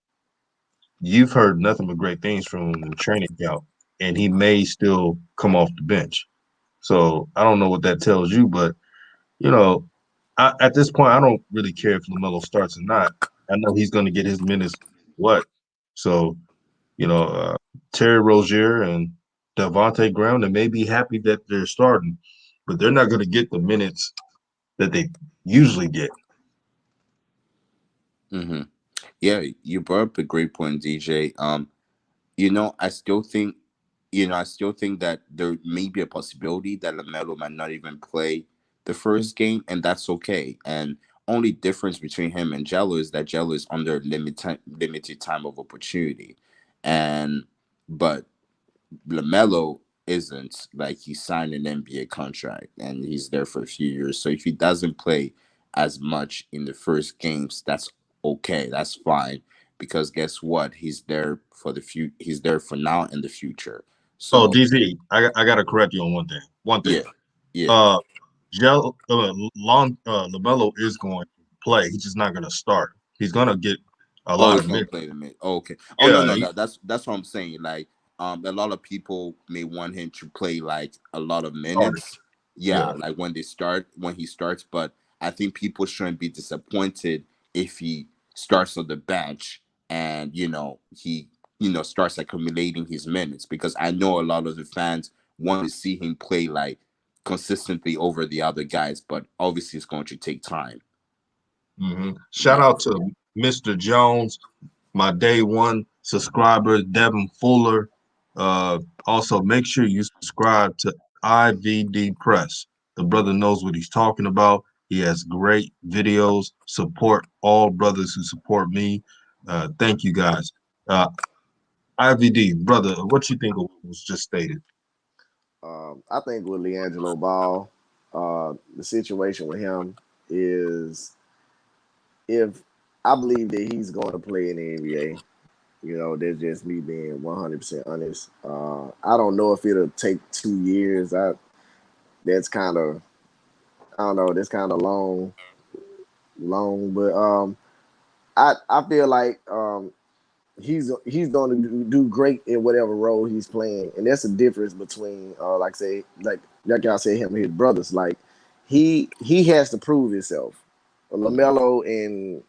you've heard nothing but great things from him in training camp, and he may still come off the bench. So I don't know what that tells you, but you know, at this point, I don't really care if Lamelo starts or not. I know he's going to get his minutes. What? So you know, uh, Terry Rozier and Devontae Graham, they may be happy that they're starting, but they're not going to get the minutes that they usually get. Hmm. Yeah, you brought up a great point, DJ. I still think, I still think that there may be a possibility that Lamelo might not even play the first game, and that's okay. And only difference between him and Jello is that Jello is under limited time of opportunity, and but Lamelo isn't. Like, he signed an NBA contract and he's there for a few years. So if he doesn't play as much in the first games, that's okay. That's fine, because guess what? He's there for the few. He's there for now and the future. Oh, So DZ, I got to correct you on one thing. One thing. yeah, yeah. Uh, Lamelo is going to play. He's just not going to start. He's going to get a Oh, lot he's of gonna minutes. play the mid. Oh, okay. Oh, no, Yeah, no, no. That's what I'm saying. Like, a lot of people may want him to play like a lot of started. minutes. Yeah, Yeah. like when he starts. But I think people shouldn't be disappointed if he starts on the bench and he starts accumulating his minutes, because I know a lot of the fans want to see him play like consistently over the other guys, but obviously it's going to take time. Shout Yeah. out to Mr. Jones, my day one subscriber, Devin Fuller. Uh, Also, make sure you subscribe to IVD Press. The brother knows what he's talking about. He has great videos. Support all brothers who support me. Thank you guys. Uh, IVD, brother, what you think of what was just stated? I think with Liangelo Ball, the situation with him is if I believe that he's going to play in the NBA. That's just me being 100% honest. I don't know if it'll take 2 years. That's kind of I don't know. That's kind of long, but I feel like he's going to do great in whatever role he's playing, and that's the difference between like y'all say him and his brothers. Like he has to prove himself. LaMelo and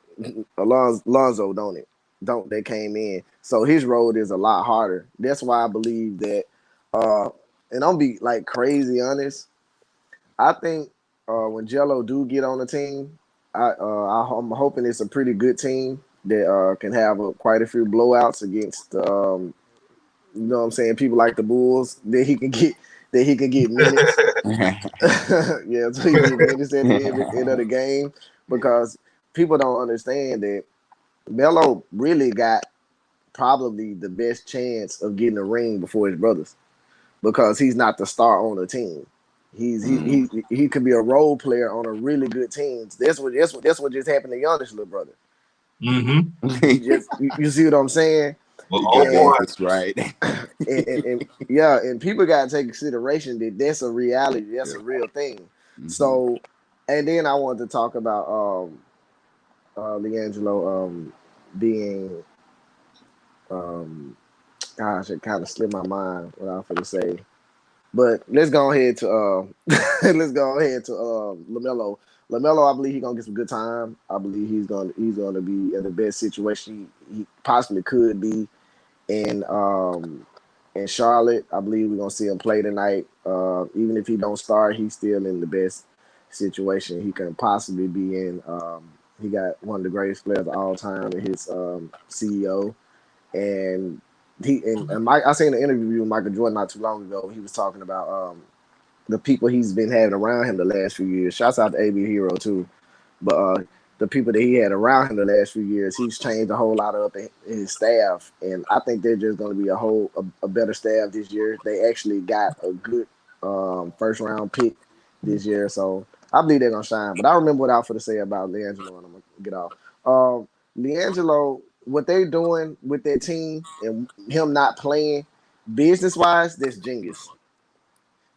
Lonzo don't they came in, so his road is a lot harder. That's why I believe that. And I'm be like crazy honest. I think when Jello do get on the team, I'm hoping it's a pretty good team that can have quite a few blowouts against you know what I'm saying, people like the Bulls that he can get minutes. Yeah, so he get minutes at the end of the game because people don't understand that Melo really got probably the best chance of getting a ring before his brothers because he's not the star on the team. He could be a role player on a really good team. That's what just happened to Giannis' little brother. You see what I'm saying? Well, You oh got boy. this right. And yeah, and people got to take consideration that that's a reality. That's a real thing. So, and then I wanted to talk about Liangelo being gosh, it kind of slipped my mind what I was going to say. But let's go ahead to Lamelo. Lamelo, I believe he's gonna get some good time. I believe he's gonna be in the best situation he possibly could be in Charlotte. I believe we're gonna see him play tonight. Even if he don't start, he's still in the best situation he can possibly be in. He got one of the greatest players of all time in his CEO, and Mike. I seen an interview with Michael Jordan not too long ago. He was talking about the people he's been having around him the last few years. Shouts out to AB Hero too, but the people that he had around him the last few years, he's changed a whole lot up in his staff, and I think they're just going to be a better staff this year. They actually got a good first round pick this year, so I believe they're going to shine. But I remember what I was going to say about Liangelo, and I'm going to get off. Liangelo, what they're doing with their team and him not playing business wise, that's genius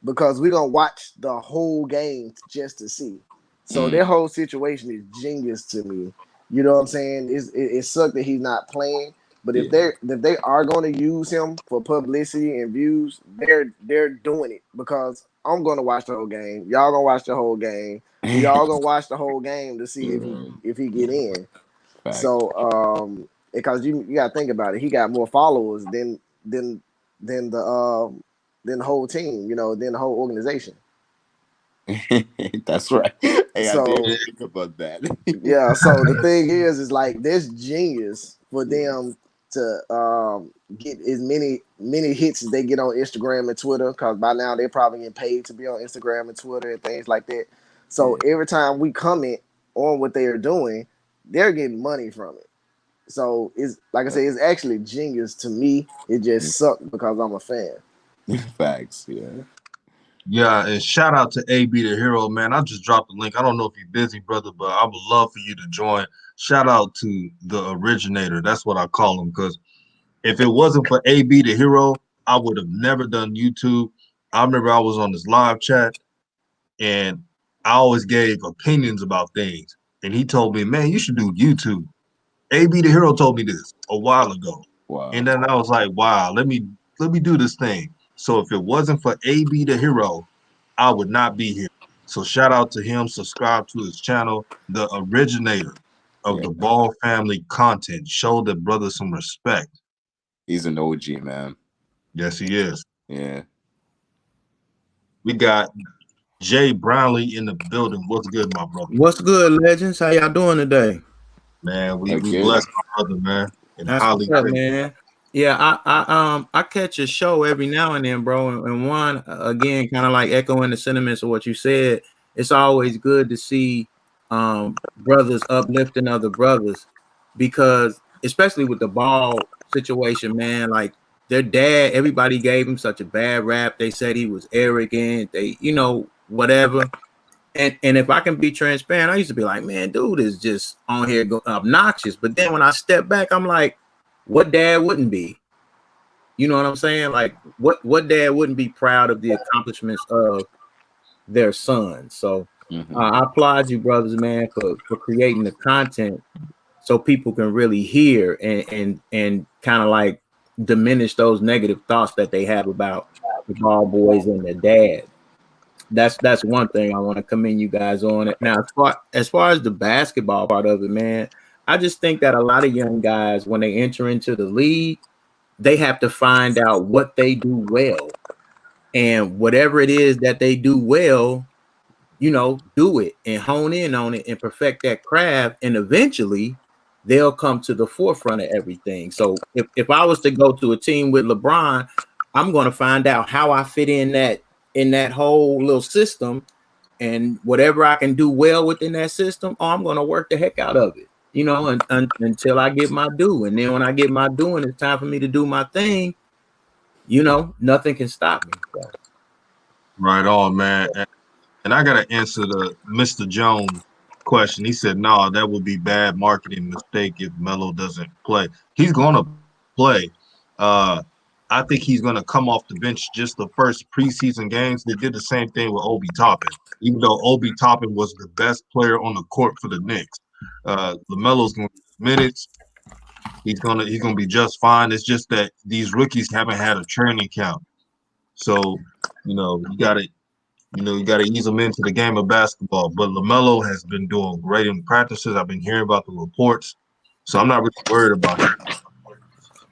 because we're gonna watch the whole game just to see. So their whole situation is genius to me. You know what I'm saying? It sucks that he's not playing, but if they are going to use him for publicity and views, they're doing it because I'm going to watch the whole game. Y'all gonna watch the whole game. We all gonna watch the whole game to see if he get in. So because you gotta think about it, he got more followers than the whole team, than the whole organization. That's right. Hey, I So didn't think about that. yeah, so the thing is like this genius for them to get as many hits as they get on Instagram and Twitter, because by now they're probably getting paid to be on Instagram and Twitter and things like that. So every time we comment on what they are doing, they're getting money from it. So it's like I say, it's actually genius to me. It just sucked because I'm a fan. Facts, yeah. Yeah, and shout out to AB the Hero, man. I just dropped the link. I don't know if you're busy, brother, but I would love for you to join. Shout out to the originator. That's what I call him, because if it wasn't for AB the Hero, I would have never done YouTube. I remember I was on this live chat and I always gave opinions about things. And he told me, man, you should do YouTube. AB the Hero told me this a while ago. Wow. And then I was like, wow, let me do this thing. So if it wasn't for AB the Hero, I would not be here. So shout out to him. Subscribe to his channel, the originator of the Ball family content. Show the brother some respect. He's an OG, man. Yes, he is. Yeah. We got Jay Brownlee in the building. What's good, my brother? What's good, legends? How y'all doing today? Man, we blessed my brother, man. And that's highly up, man. Yeah, I catch a show every now and then, bro. And one again, kind of like echoing the sentiments of what you said. It's always good to see brothers uplifting other brothers, because especially with the Ball situation, man, like their dad, everybody gave him such a bad rap. They said he was arrogant. They, whatever. And if I can be transparent, I used to be like, man, dude is just on here obnoxious. But then when I step back, I'm like, what dad wouldn't be? You know what I'm saying? Like, what dad wouldn't be proud of the accomplishments of their son? So I applaud you, brothers, man, for creating the content so people can really hear and kind of like diminish those negative thoughts that they have about the ball boys and their dad. That's one thing I want to commend you guys on it. Now, as far as the basketball part of it, man, I just think that a lot of young guys, when they enter into the league, they have to find out what they do well, and whatever it is that they do well, do it and hone in on it and perfect that craft, and eventually they'll come to the forefront of everything. So if I was to go to a team with LeBron, I'm going to find out how I fit in that whole little system, and whatever I can do well within that system, I'm going to work the heck out of it, until I get my due. And then when I get my due and it's time for me to do my thing, nothing can stop me. So. Right on, man. And I gotta answer the Mr. Jones question. He said, "No, that would be bad marketing mistake if Melo doesn't play. He's gonna play. Uh, I think he's gonna come off the bench just the first preseason games. They did the same thing with Obi Toppin, even though Obi Toppin was the best player on the court for the Knicks. LaMelo's gonna get minutes. He's gonna be just fine. It's just that these rookies haven't had a training camp, so you got to ease them into the game of basketball. But LaMelo has been doing great in practices. I've been hearing about the reports, so I'm not really worried about him.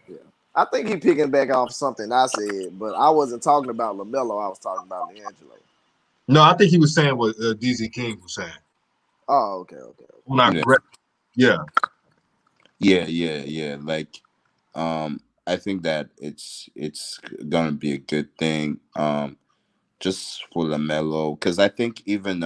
Yeah. I think he picking back off something I said, but I wasn't talking about LaMelo. I was talking about Liangelo. No, I think he was saying what DZ King was saying. Oh, okay. Well, not Yeah. correct. Yeah. Yeah. Like, I think that it's gonna be a good thing. Just for LaMelo, because I think even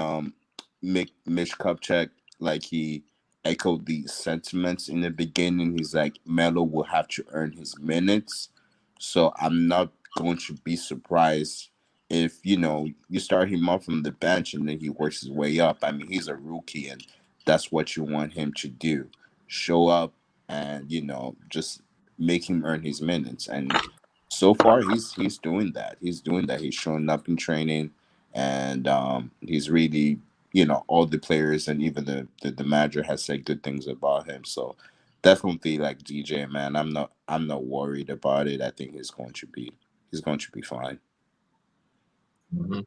Mitch Kupchak, like, he echoed these sentiments in the beginning. He's like, Melo will have to earn his minutes, so I'm not going to be surprised if you start him off from the bench and then he works his way up. I mean, he's a rookie, and that's what you want him to do: show up and just make him earn his minutes. And so far he's doing that. He's showing up in training, and he's really, all the players and even the manager has said good things about him. So definitely, like DJ, man, I'm not worried about it. I think he's going to be fine. Mm-hmm.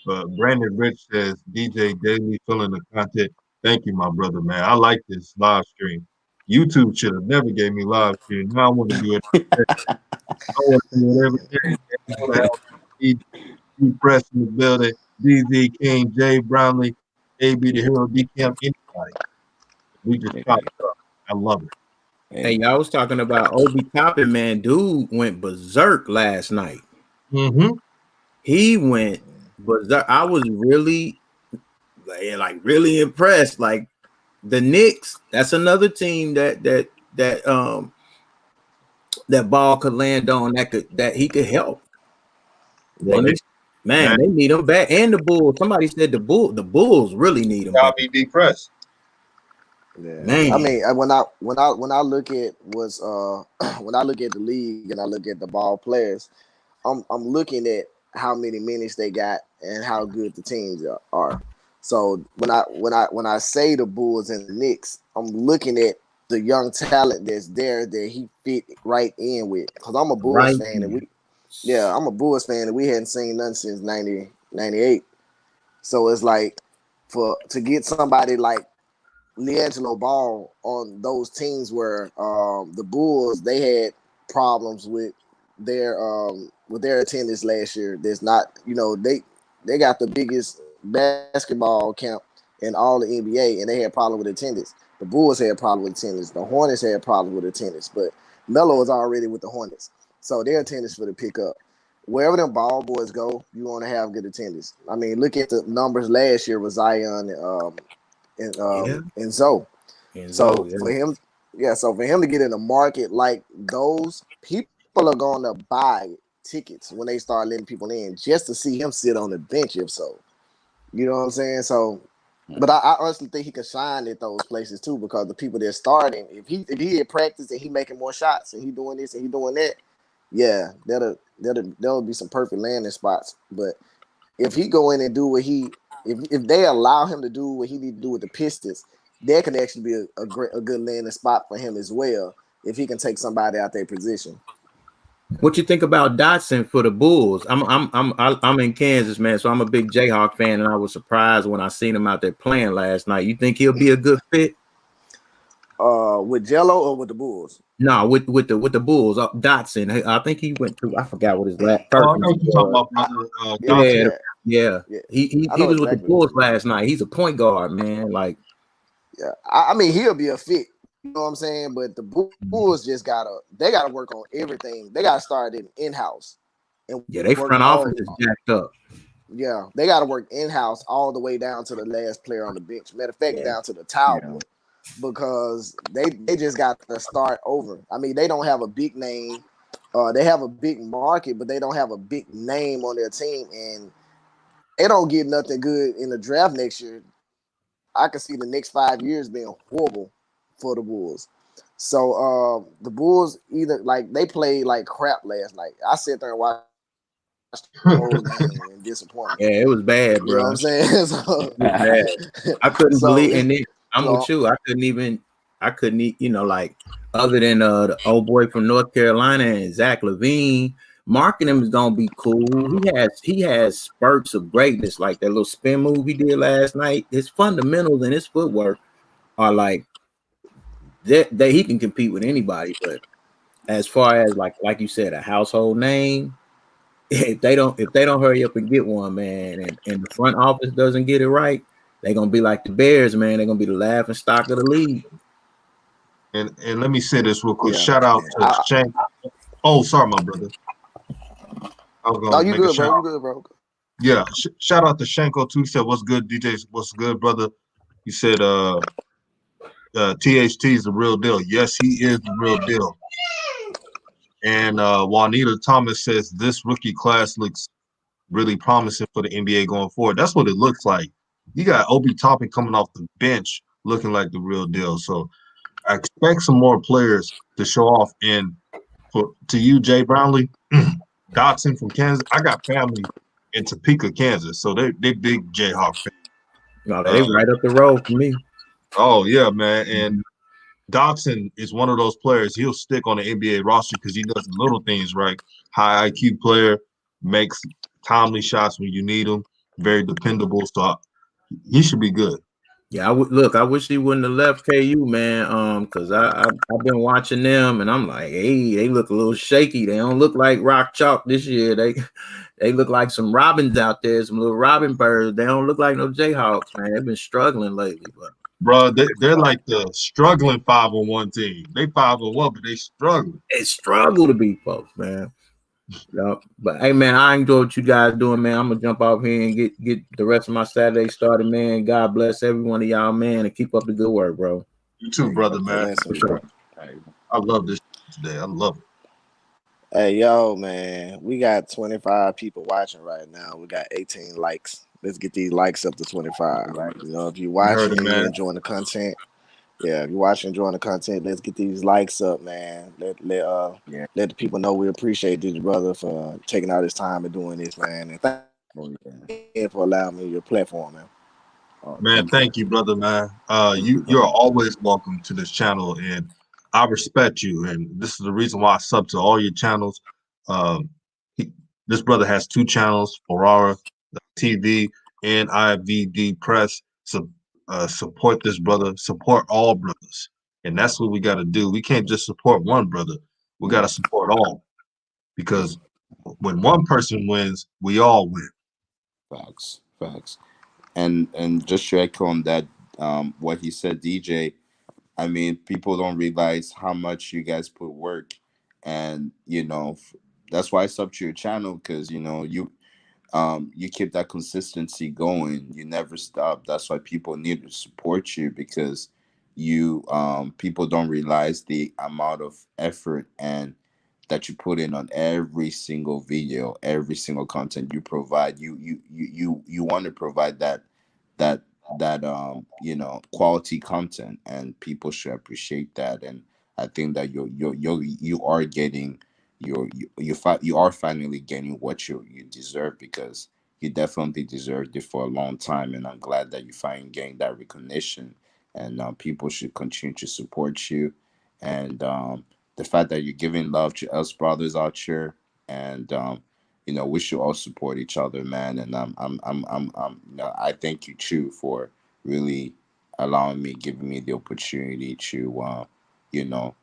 But Brandon Rich says DJ Daily filling the content. Thank you, my brother, man. I like this live stream. YouTube should have never gave me live stream. Now I want to do it. I want to do it every day. Man. I want to have Press in the building, DZ King, Jay Brownlee, AB the Hero, D Camp, anybody. We just chop Hey, it up. I love it. Hey, hey. y'all was talking about Obi Toppin, man. Dude went berserk last night. Mm-hmm. He went berserk. I was really, really impressed. Like the Knicks, that's another team that Ball could land on, that he could help. Well, They need him back. And the Bulls. Somebody said the Bulls really need him y'all back. be depressed. Yeah, I Man. mean, when I look at when I look at the league and I look at the ball players, I'm looking at how many minutes they got and how good the teams are. So when I say the Bulls and the Knicks, I'm looking at the young talent that's there that he fit right in with. Because I'm a Bulls Right fan and here. I'm a Bulls fan and we hadn't seen none since 98. So it's like to get somebody like Liangelo Ball on those teams where the Bulls they had problems with their attendance last year. There's not, they got the biggest basketball camp in all the NBA, and they had problem with attendance. The Bulls had problem with attendance. The Hornets had problem with attendance, but Melo was already with the Hornets, so their attendance for the pick up. Wherever them ball boys go, you want to have good attendance. I mean, look at the numbers last year with Zion Yeah. and Zoe. And So yeah. for him, so for him to get in a market like those, people are going to buy tickets when they start letting people in just to see him sit on the bench. If so, you know what I'm saying. So, but I honestly think he can shine at those places too because the people they're starting, if he had practice and he making more shots and he doing this and he doing that, yeah, that'll be some perfect landing spots. But if he go in and do what if they allow him to do what he need to do with the Pistons, that can actually be a good landing spot for him as well if he can take somebody out their position. What you think about Dotson for the Bulls? I'm in Kansas, man, so I'm a big Jayhawk fan, and I was surprised when I seen him out there playing last night. You think he'll be a good fit? With Jello or with the Bulls? No, with the Bulls. Dotson. I think he went to. I forgot what his last Oh, I first know name what you're talking was. about, brother. Yeah, Dotson. yeah. Yeah, I He know was with the exactly what Bulls you mean. last night. He's a point guard, man. Like, Yeah, I mean he'll be a fit. You know what I'm saying? But the Bulls just gotta work on everything. They gotta start it in house and yeah, they work front office all. is jacked up. Yeah, they gotta work in house all the way down to the last player on the bench. Matter of fact, Yeah, down to the towel yeah, boy, because they just got to start over. I mean, they don't have a big name. They have a big market, but they don't have a big name on their team, and they don't get nothing good in the draft next year. I can see the next 5 years being horrible for the Bulls. So the Bulls either like they played like crap last night. I sat there and watched the whole game and disappointment. Yeah, it was You bad, know what I'm bro. saying? It was bad. I couldn't So, believe, and then I'm so with you. I couldn't, like, other than the old boy from North Carolina and Zach Levine, marking him is gonna be cool. He has spurts of greatness, like that little spin move he did last night. His fundamentals and his footwork are like that he can compete with anybody. But as far as like you said, a household name, if they don't hurry up and get one, man, and the front office doesn't get it right, they're gonna be like the Bears, man. They're gonna be the laughing stock of the league. And let me say this real quick. yeah. Shout out to I, Shank. Oh, sorry, my brother. I was no, gonna you make a good, shout bro. You out. good, bro. Yeah, shout out to Shanko too. He said, "What's good, DJs? What's good, brother?" He said, THT is the real deal." Yes, he is the real deal. And Juanita Thomas says this rookie class looks really promising for the NBA going forward. That's what it looks like. You got Obi Toppin coming off the bench looking like the real deal. So I expect some more players to show off. And to you, Jay Brownlee, Dotson from Kansas. I got family in Topeka, Kansas, so they big Jayhawk fans. No, they right up the road for me. Oh yeah, man. And Dotson is one of those players. He'll stick on the NBA roster because he does the little things right. High IQ player, makes timely shots when you need them. Very dependable. So he should be good. Yeah, I would look. I wish he wouldn't have left KU, man. Because I've been watching them, and I'm like, hey, they look a little shaky. They don't look like rock chalk this year. They look like some robins out there, some little robin birds. They don't look like no Jayhawks, man. They've been struggling lately, but Bro, they're like the struggling 5-on-1 team. They 5-on-1, but they struggling. they struggle to beat folks, man. Yeah, but hey, man, I enjoy what you guys doing, man. I'm gonna jump off here and get the rest of my Saturday started, man. God bless every one of y'all, man, and keep up the good work, bro. You too, brother, man. Listen, For sure. I love this today. I love it. hey, yo, man, we got 25 people watching right now. We got 18 likes. Let's get these likes up to 25. right. You know, if you're You heard watching it, and you're man. enjoying the content, yeah, if you're watching and enjoying the content, let's get these likes up, man. Yeah, Let the people know we appreciate this brother for taking out his time and doing this, man. And thank oh you yeah. again for allowing me your platform, man. Oh, Man, thank you, thank you, brother, man. thank you, You're brother. always welcome to this channel, and I respect you. And this is the reason why I sub to all your channels. Um, this brother has two channels, Ferrara TV and IVD Press. So support this brother, support all brothers, and that's what we got to do. We can't just support one brother. We got to support all because when one person wins, we all win. Facts, facts. And just to echo on that, what he said, DJ. I mean, people don't realize how much you guys put work, and that's why I sub to your channel because you keep that consistency going. You never stop. That's why people need to support you because people don't realize the amount of effort and that you put in on every single video, every single content you provide. You want to provide that quality content, and people should appreciate that. And I think that you are getting you are finally getting what you deserve because you definitely deserved it for a long time, and I'm glad that you finally getting that recognition and people should continue to support you. And the fact that you're giving love to us brothers out here, and we should all support each other, man. And I thank you too for really giving me the opportunity to, you know,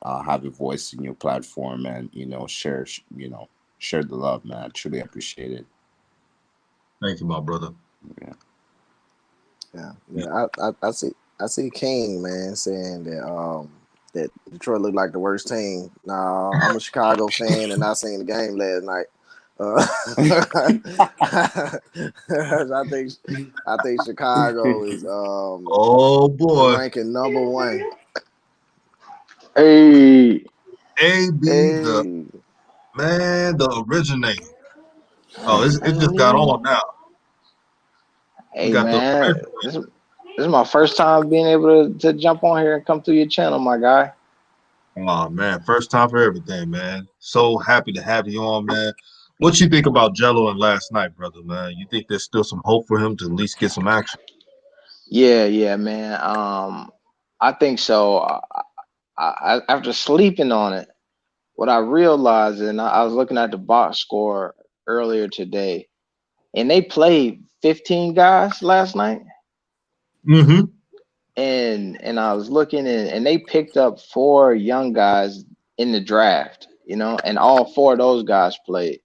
have a voice in your platform, and share the love, man. I truly appreciate it. Thank you, my brother. Yeah. Yeah. I see King, man, saying that Detroit looked like the worst team. Nah, I'm a Chicago fan and I seen the game last night. I think Chicago is Oh boy, ranking number one. Hey, AB, the Hey, man, the originator. Oh, hey, it just got on now. We hey, got the man. originator. This is my first time being able to jump on here and come through your channel, my guy. Oh man, first time for everything, man. So happy to have you on, man. What you think about Jello and last night, brother, man? You think there's still some hope for him to at least get some action? Yeah, man. I think so. After sleeping on it, what I realized, and I was looking at the box score earlier today, and they played 15 guys last night. Mm-hmm. And I was looking, and they picked up 4 young guys in the draft, and all 4 of those guys played.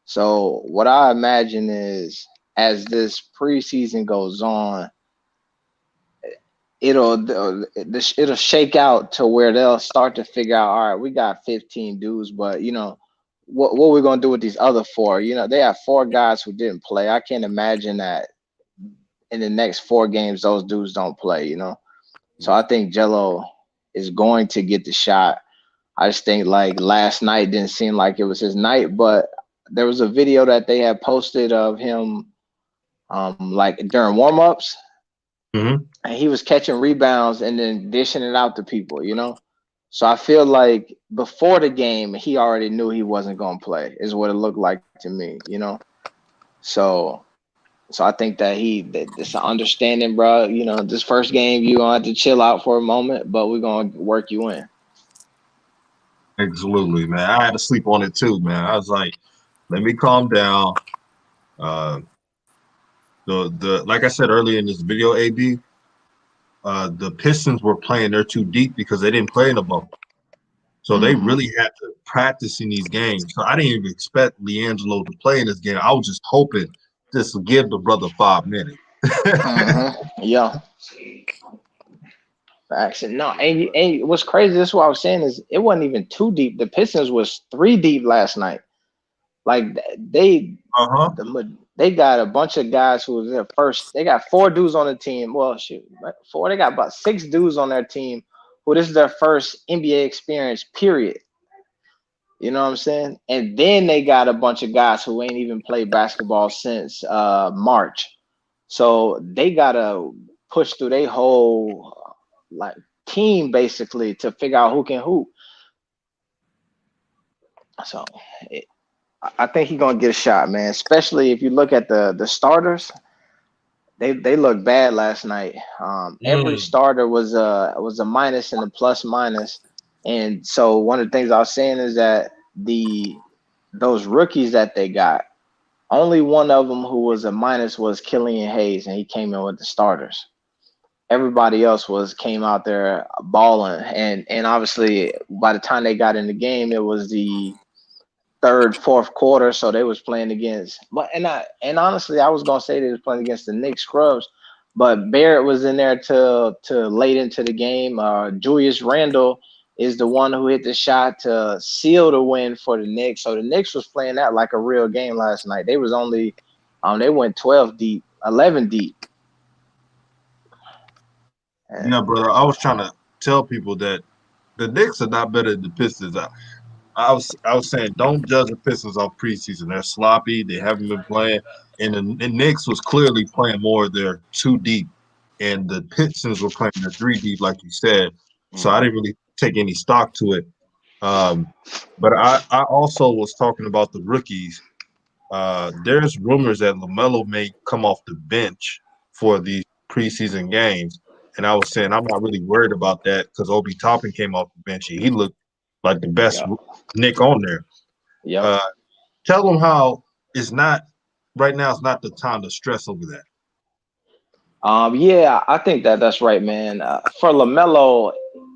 So what I imagine is, as this preseason goes on, it'll shake out to where they'll start to figure out, all right, we got 15 dudes, but what we're gonna do with these other 4? They have 4 guys who didn't play. I can't imagine that in the next 4 games those dudes don't play. So I think Jello is going to get the shot. I just think, like, last night didn't seem like it was his night, but there was a video that they had posted of him, like during warm-ups, Mm-hmm. and he was catching rebounds and then dishing it out to people. So I feel like before the game, he already knew he wasn't going to play, is what it looked like to me. So I think that it's an understanding, bro. This first game, you're going to have to chill out for a moment, but we're going to work you in. Absolutely, man. I had to sleep on it too, man. I was like, let me calm down. Uh, the like I said earlier in this video, AB, the Pistons were playing there too deep because they didn't play in the bubble. So they Mm-hmm. really had to practice in these games. So I didn't even expect Liangelo to play in this game. I was just hoping just to give the brother 5 minutes. Mm-hmm. Yeah. Facts. No, and what's crazy, that's what I was saying, is it wasn't even too deep. The Pistons was 3 deep last night. Like, they Uh-huh. they got a bunch of guys who was their first. They got 4 dudes on the team. Well, shoot, right? 4. They got about 6 dudes on their team who this is their first NBA experience, period. You know what I'm saying? And then they got a bunch of guys who ain't even played basketball since March. So they gotta push through their whole, like, team, basically, to figure out who can hoop. So I think he's gonna get a shot, man. Especially if you look at the starters, they look bad last night. Every starter was a minus and a plus minus, and so one of the things I was saying is that those rookies that they got, only one of them who was a minus was Killian Hayes, and he came in with the starters. Everybody else came out there balling, and obviously by the time they got in the game, it was the third, fourth quarter, so they was playing against. And honestly, I was gonna say they was playing against the Knicks scrubs, but Barrett was in there to late into the game. Julius Randle is the one who hit the shot to seal the win for the Knicks. So the Knicks was playing that like a real game last night. They was only they went 12 deep, 11 deep. Yeah, brother. I was trying to tell people that the Knicks are not better than the Pistons. I was saying don't judge the Pistons off preseason. They're sloppy. They haven't been playing, and the Knicks was clearly playing more of their 2 deep, and the Pistons were playing their 3 deep, like you said. So I didn't really take any stock to it. But I also was talking about the rookies. There's rumors that LaMelo may come off the bench for these preseason games. And I was saying I'm not really worried about that because Obi Toppin came off the bench. He looked like the best Yep. Nick on there. Yep. Uh, tell them how it's not right now. It's not the time to stress over that. Yeah, I think that's right, man. For LaMelo,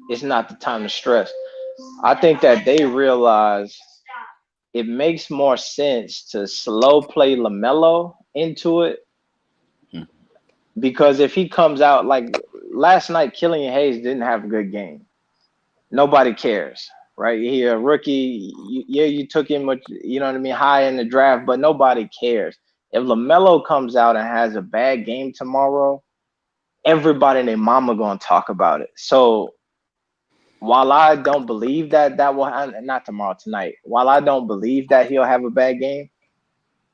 it's not the time to stress. I think that they realize it makes more sense to slow play LaMelo into it, Hmm. because if he comes out like last night, Killian Hayes didn't have a good game. Nobody cares, right? He a rookie. Yeah, you took him, you know what I mean, high in the draft, but nobody cares. If LaMelo comes out and has a bad game tomorrow, everybody and their mama gonna talk about it. So while I don't believe that will not tomorrow, tonight. While I don't believe that he'll have a bad game,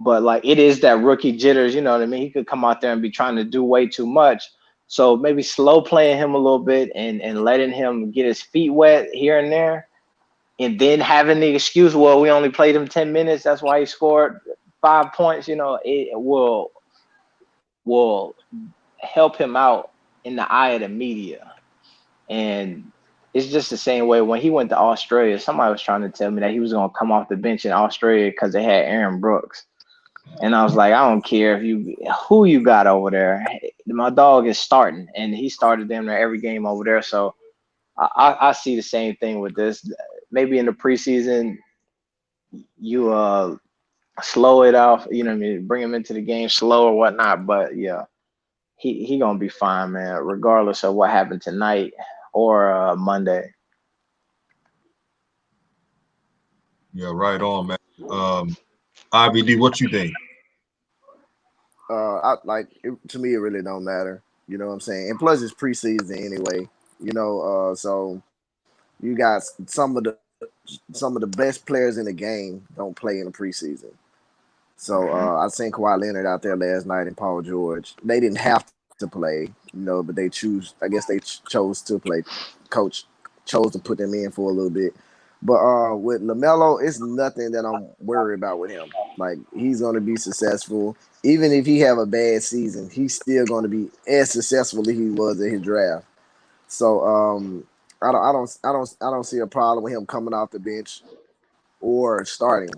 but like it is that rookie jitters, you know what I mean? He could come out there and be trying to do way too much. So maybe slow playing him a little bit and letting him get his feet wet here and there, and then having the excuse, well, we only played him 10 minutes. That's why he scored 5 points. You know, it will help him out in the eye of the media. And it's just the same way when he went to Australia. Somebody was trying to tell me that he was going to come off the bench in Australia because they had Aaron Brooks. And I was like, I don't care who you got over there. My dog is starting, and he started damn near every game over there. So I see the same thing with this. Maybe in the preseason, you slow it off. You know what I mean? Bring him into the game slow or whatnot. But yeah, he gonna be fine, man. Regardless of what happened tonight or Monday. Yeah, right on, man. IBD, what you think? I like it, to me it really don't matter. You know what I'm saying? And plus it's preseason anyway. So you got some of the best players in the game don't play in the preseason. So I seen Kawhi Leonard out there last night and Paul George. They didn't have to play, but they choose. I guess they chose to play. Coach chose to put them in for a little bit. But with Lamelo, it's nothing that I'm worried about with him. Like he's going to be successful, even if he have a bad season. He's still going to be as successful as he was at his draft. So I don't see a problem with him coming off the bench or starting.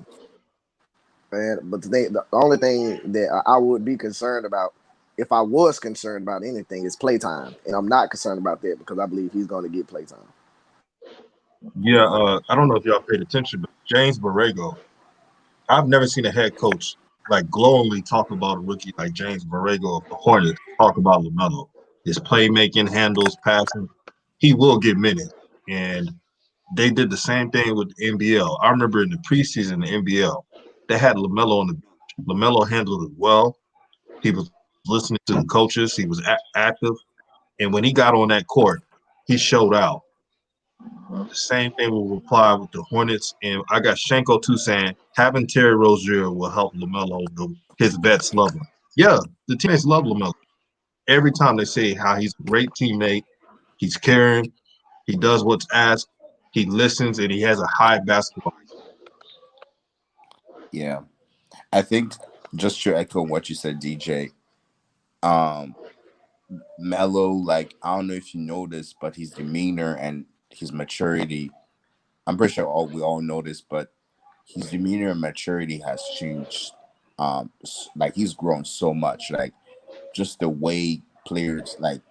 And but the only thing that I would be concerned about, if I was concerned about anything, is playtime, and I'm not concerned about that because I believe he's going to get playtime. Yeah, I don't know if y'all paid attention, but James Borrego, I've never seen a head coach like glowingly talk about a rookie like James Borrego of the Hornets talk about LaMelo. His playmaking, handles, passing, he will get minutes. And they did the same thing with the NBL. I remember in the preseason, the NBL, they had LaMelo on the bench. LaMelo handled it well. He was listening to the coaches. He was active. And when he got on that court, he showed out. The same thing will apply with the Hornets. And I got Shanko too saying having Terry Rozier will help LaMelo. His vets love him. Yeah, the teammates love LaMelo. Every time they say how he's a great teammate, he's caring, he does what's asked, he listens, and he has a high basketball. Yeah, I think just to echo what you said, DJ. Um, Mello, like I don't know if you noticed, but his demeanor and his maturity. I'm pretty sure we all know this, but his demeanor and maturity has changed. Like he's grown so much. Like just the way players, like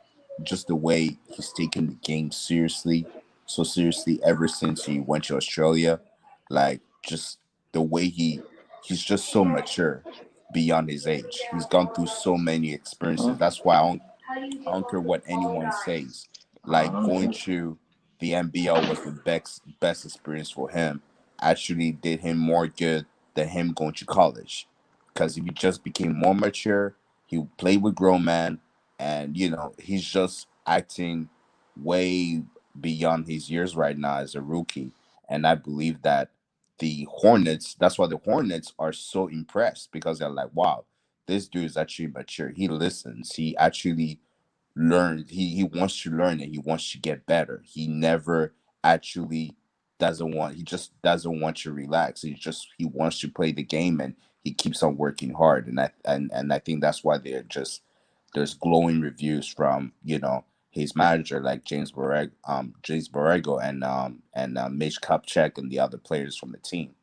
just the way he's taken the game seriously, so seriously ever since he went to Australia. Like just the way he's just so mature beyond his age. He's gone through so many experiences. That's why I don't care what anyone says. Like going to the NBL was the best experience for him. Actually, did him more good than him going to college, because he just became more mature. He played with grown men, and he's just acting way beyond his years right now as a rookie. And I believe that the Hornets. That's why the Hornets are so impressed, because they're like, wow, this dude is actually mature. He listens. He actually learn he wants to learn and he wants to get better. He never actually he just doesn't want to relax. He wants to play the game, and he keeps on working hard. And I think that's why there's glowing reviews from his manager like James Borrego and Mitch Kupchak and the other players from the team.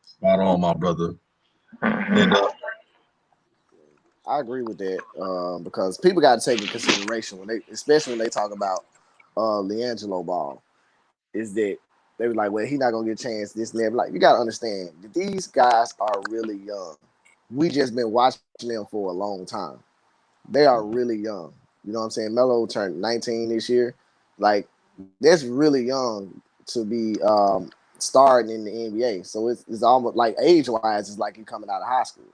Spot on, my brother. Mhm. And I agree with that because people got to take in consideration when they, especially when they talk about Liangelo Ball, is that they were like, well, he's not gonna get a chance. This and that. Like, you gotta understand that these guys are really young. We just been watching them for a long time. They are really young. You know what I'm saying? Melo turned 19 this year. Like, that's really young to be starting in the NBA. So it's almost like age wise, it's like you coming out of high school.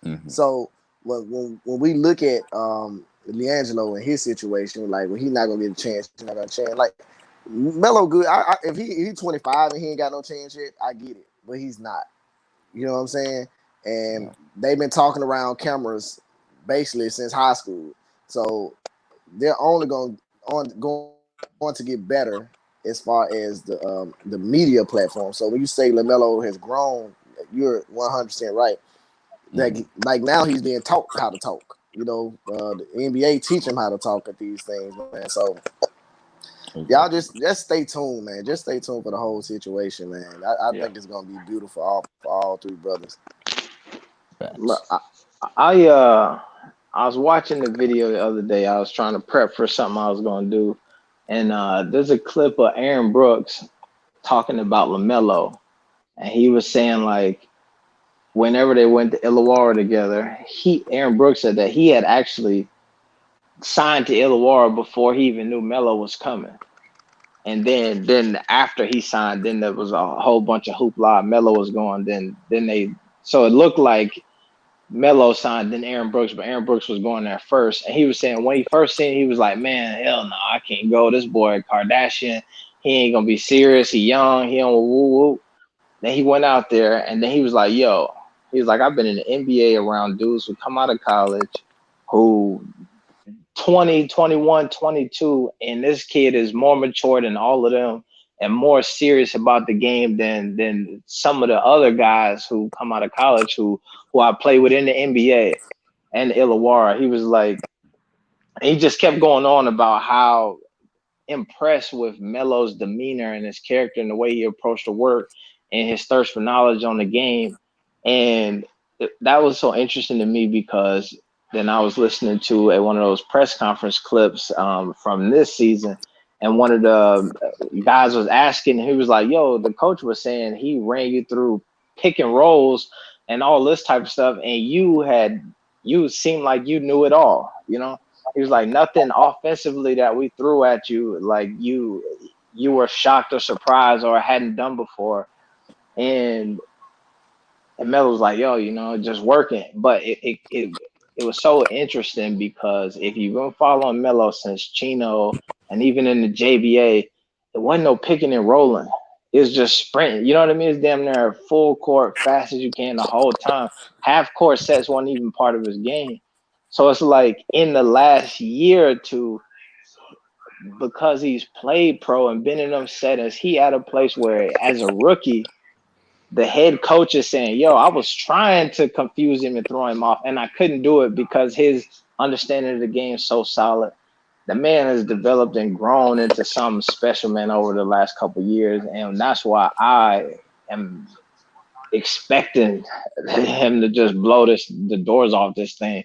Mm-hmm. So when we look at Liangelo and his situation, like when he's not gonna get a chance, he's not gonna chance. Like Melo, good. If he's 25 and he ain't got no chance yet, I get it, but he's not. You know what I'm saying? And Yeah. they've been talking around cameras basically since high school, so they're only going to get better as far as the media platform. So when you say LaMelo has grown, you're 100% right. Mm-hmm. Like now he's being taught how to talk. You know, the NBA teach him how to talk at these things, man. So y'all Exactly. just stay tuned, man. Just stay tuned for the whole situation, man. I Yeah. think it's gonna be beautiful for all three brothers. Look, Facts. I was watching the video the other day. I was trying to prep for something I was gonna do, and there's a clip of Aaron Brooks talking about LaMelo, and he was saying like whenever they went to Illawarra together, Aaron Brooks said that he had actually signed to Illawarra before he even knew Melo was coming. And then after he signed, then there was a whole bunch of hoopla. Melo was going. Then they so it looked like Melo signed, then Aaron Brooks, but Aaron Brooks was going there first. And he was saying when he first seen it, he was like, man, hell no, I can't go. This boy Kardashian, he ain't gonna be serious. He young, he don't woo woo. Then he went out there and then he was like, yo, he was like, I've been in the NBA around dudes who come out of college who 20, 21, 22, and this kid is more mature than all of them and more serious about the game than some of the other guys who come out of college who I play with in the NBA and Illawarra. He was like, he just kept going on about how impressed with Melo's demeanor and his character and the way he approached the work and his thirst for knowledge on the game. And that was so interesting to me because then I was listening to one of those press conference clips from this season. And one of the guys was asking, he was like, yo, the coach was saying he ran you through pick and rolls and all this type of stuff. And you seemed like you knew it all, you know? He was like, nothing offensively that we threw at you, like you were shocked or surprised or hadn't done before. And Melo was like, yo, just working. But it was so interesting because if you've been following Melo since Chino and even in the JBA, it wasn't no picking and rolling. It was just sprinting. You know what I mean? It's damn near full court, fast as you can the whole time. Half court sets wasn't even part of his game. So it's like in the last year or two, because he's played pro and been in them settings, he at a place where as a rookie, the head coach is saying, yo, I was trying to confuse him and throw him off, and I couldn't do it because his understanding of the game is so solid. The man has developed and grown into something special, man, over the last couple of years. And that's why I am expecting him to just blow the doors off this thing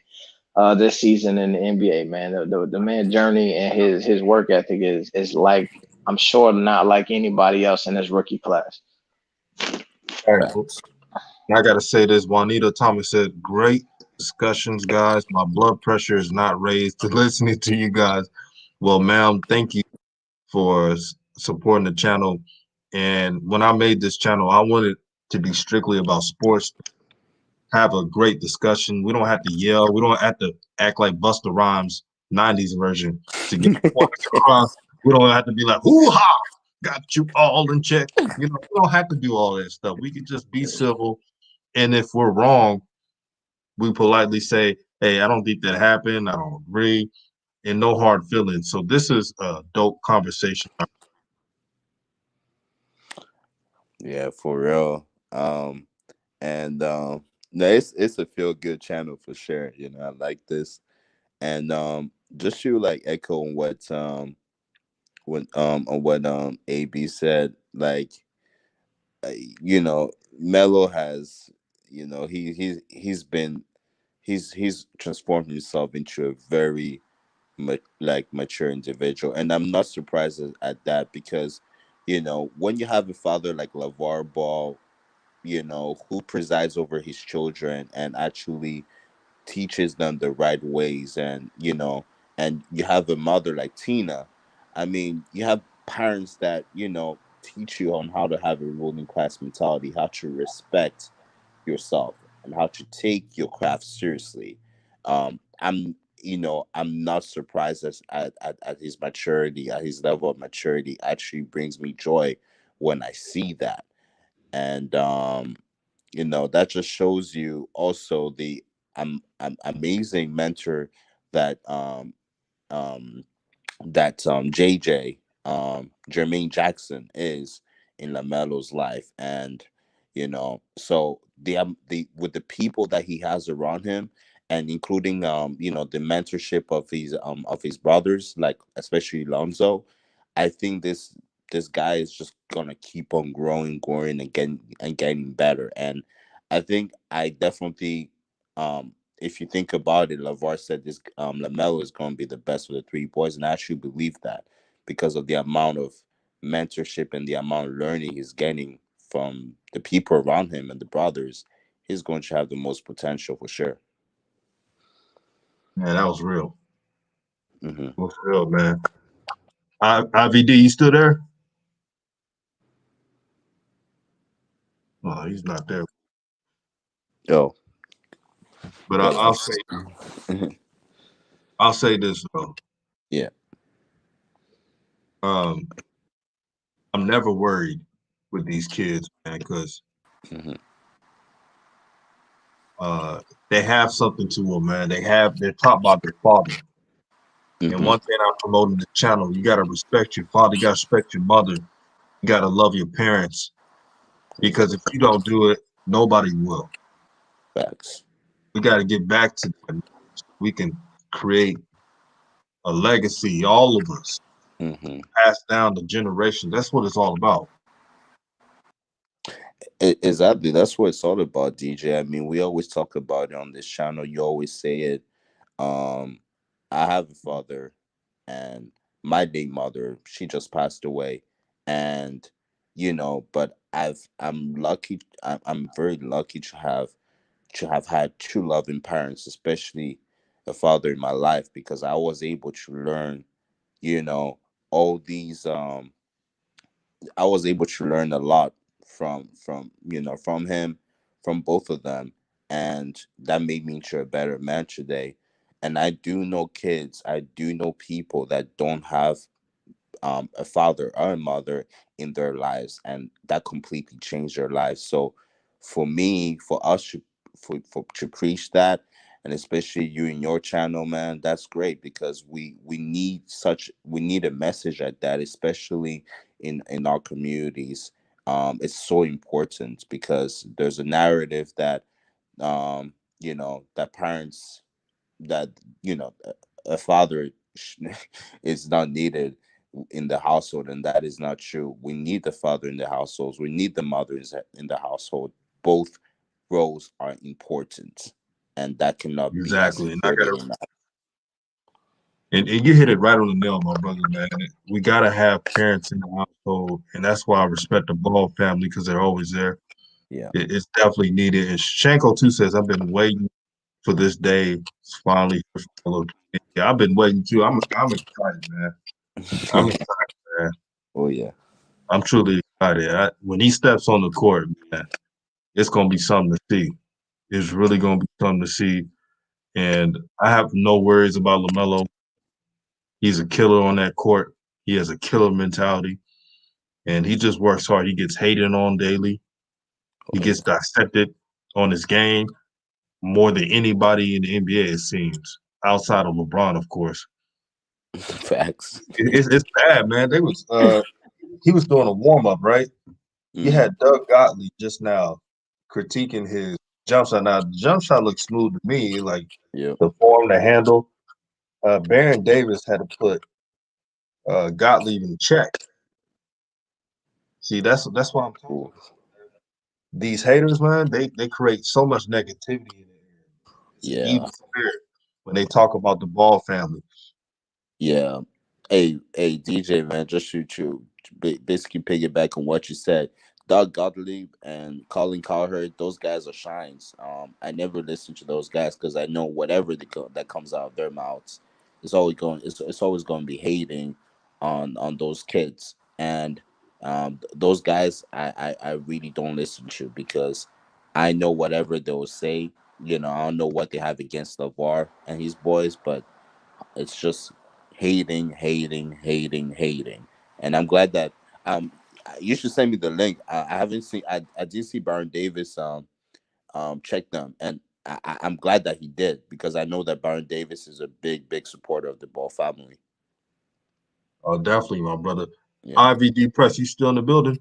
this season in the NBA, man. The man journey and his work ethic is like, I'm sure not like anybody else in this rookie class. all right, Facts. I gotta say this. Juanita Thomas said, "Great discussions, guys. My blood pressure is not raised to listening to you guys." Well, ma'am, thank you for supporting the channel. And when I made this channel, I wanted to be strictly about sports. Have a great discussion. We don't have to yell. We don't have to act like Busta Rhymes '90s version to get points across. We don't have to be like, "Hoo ha, got you all in check." We don't have to do all that stuff. We can just be civil. And if we're wrong, we politely say, "Hey, I don't think that happened. I don't agree," and no hard feelings. So this is a dope conversation. Yeah, for real. And no, it's a feel good channel for sure. I like this. And just to like echo on what AB said, like uh, you know, Melo has, he's transformed himself into a very like mature individual, and I'm not surprised at that because, when you have a father like LeVar Ball, who presides over his children and actually teaches them the right ways, and and you have a mother like Tina. I mean, you have parents that teach you on how to have a ruling class mentality, how to respect yourself, and how to take your craft seriously. I'm not surprised at his maturity, at his level of maturity. Actually brings me joy when I see that. And that just shows you also the amazing mentor that um JJ, Jermaine Jackson is in LaMelo's life. And so the with the people that he has around him, and including the mentorship of his brothers, like especially Lonzo. I think this guy is just gonna keep on growing and getting better. And I think I definitely, if you think about it, Lavar said this, Lamelo is going to be the best of the three boys, and I actually believe that because of the amount of mentorship and the amount of learning he's getting from the people around him and the brothers. He's going to have the most potential for sure. Man, that was real. Hmm. That was real, man. IVD, you still there? Oh, he's not there. Oh, But good. Mhm. I'll say this though. Yeah. Um, I'm never worried with these kids, man, because Hmm. uh, they have something to them, man. They're taught by their father. And Hmm. one thing I promote in the channel, you gotta respect your father, you gotta respect your mother, you gotta love your parents. Because if you don't do it, nobody will. Facts. We gotta get back to that. So we can create a legacy, all of us, Hmm. pass down the generation. That's what it's all about. Exactly. That's what it's all about, DJ. I mean, we always talk about it on this channel. You always say it. Um, I have a father, and my late mother, she just passed away, and but I'm lucky. I'm very lucky to have had two loving parents, especially a father in my life, because I was able to learn, you know, all these I was able to learn a lot from him, from both of them, and that made me into a better man today. And I do know kids, I do know people that don't have a father or a mother in their lives, and that completely changed their lives. So for me, for us to preach that, and especially you in your channel, man, that's great, because we need a message like that, especially in our communities. It's so important because there's a narrative that that parents, that a father is not needed in the household, and that is not true. We need the father in the households, we need the mothers in the household. Both roles are important, and that cannot be Exactly. And I stated gotta enough. and you hit it right on the nail, my brother, man. We gotta have parents in the household, and that's why I respect the Ball family because they're always there. Yeah. It's definitely needed. And Shanko too says, "I've been waiting for this day. It's finally here for my little kid." Yeah, I've been waiting too. I'm excited, man. I'm excited, man. Oh yeah. I'm truly excited. When he steps on the court, man, it's gonna be something to see. It's really gonna be something to see. And I have no worries about LaMelo. He's a killer on that court. He has a killer mentality, and he just works hard. He gets hated on daily. He Oh gets yeah. dissected on his game more than anybody in the NBA, it seems, outside of LeBron, of course. Facts. It's bad, man. He was doing a warm up, right? You Hmm. had Doug Gottlieb just now critiquing his jump shot. Now, the jump shot looks smooth to me, like Yep. the form, the handle. Baron Davis had to put Gottlieb in check. See, that's what I'm talking about. These haters, man, they create so much negativity in the air. It's an evil spirit when they talk about the Ball family. Yeah. Hey, DJ, man, just shoot you. Basically, piggyback on what you said. Doug Gottlieb and Colin Cowherd, those guys are shines. I never listen to those guys because I know whatever that comes out of their mouths, it's always going to be hating on those kids. And those guys, I really don't listen to because I know whatever they'll say. I don't know what they have against LeVar and his boys, but it's just hating, hating, hating, hating. And I'm glad that you should send me the link. I haven't seen. I did see Baron Davis check them, and I'm glad that he did because I know that Baron Davis is a big supporter of the Ball family. Oh, definitely, my brother. Yeah. IVD Press, you still in the building?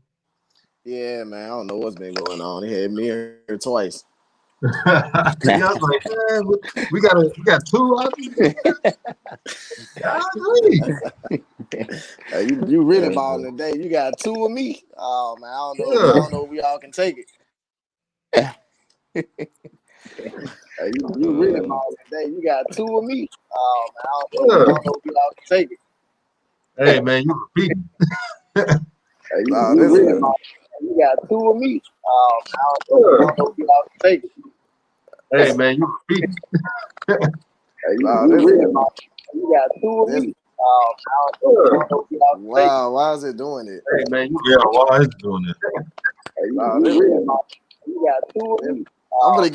Yeah, man. I don't know what's been going on. He had me here twice. Yeah, I was like, man, we got two IVD. You really balling today. You got two of me. Oh man, I don't know if we all can take it. You really balling today. You got two of me. Oh man, I don't know if we all can take it. Hey man, you repeating. You really balling. You got two of me. Oh man, I don't know if we all can take it. Hey man, you repeating. You really balling. You got two of me. Wow, why is it doing it? Hey man, why is it doing it? You got two of me. I'm gonna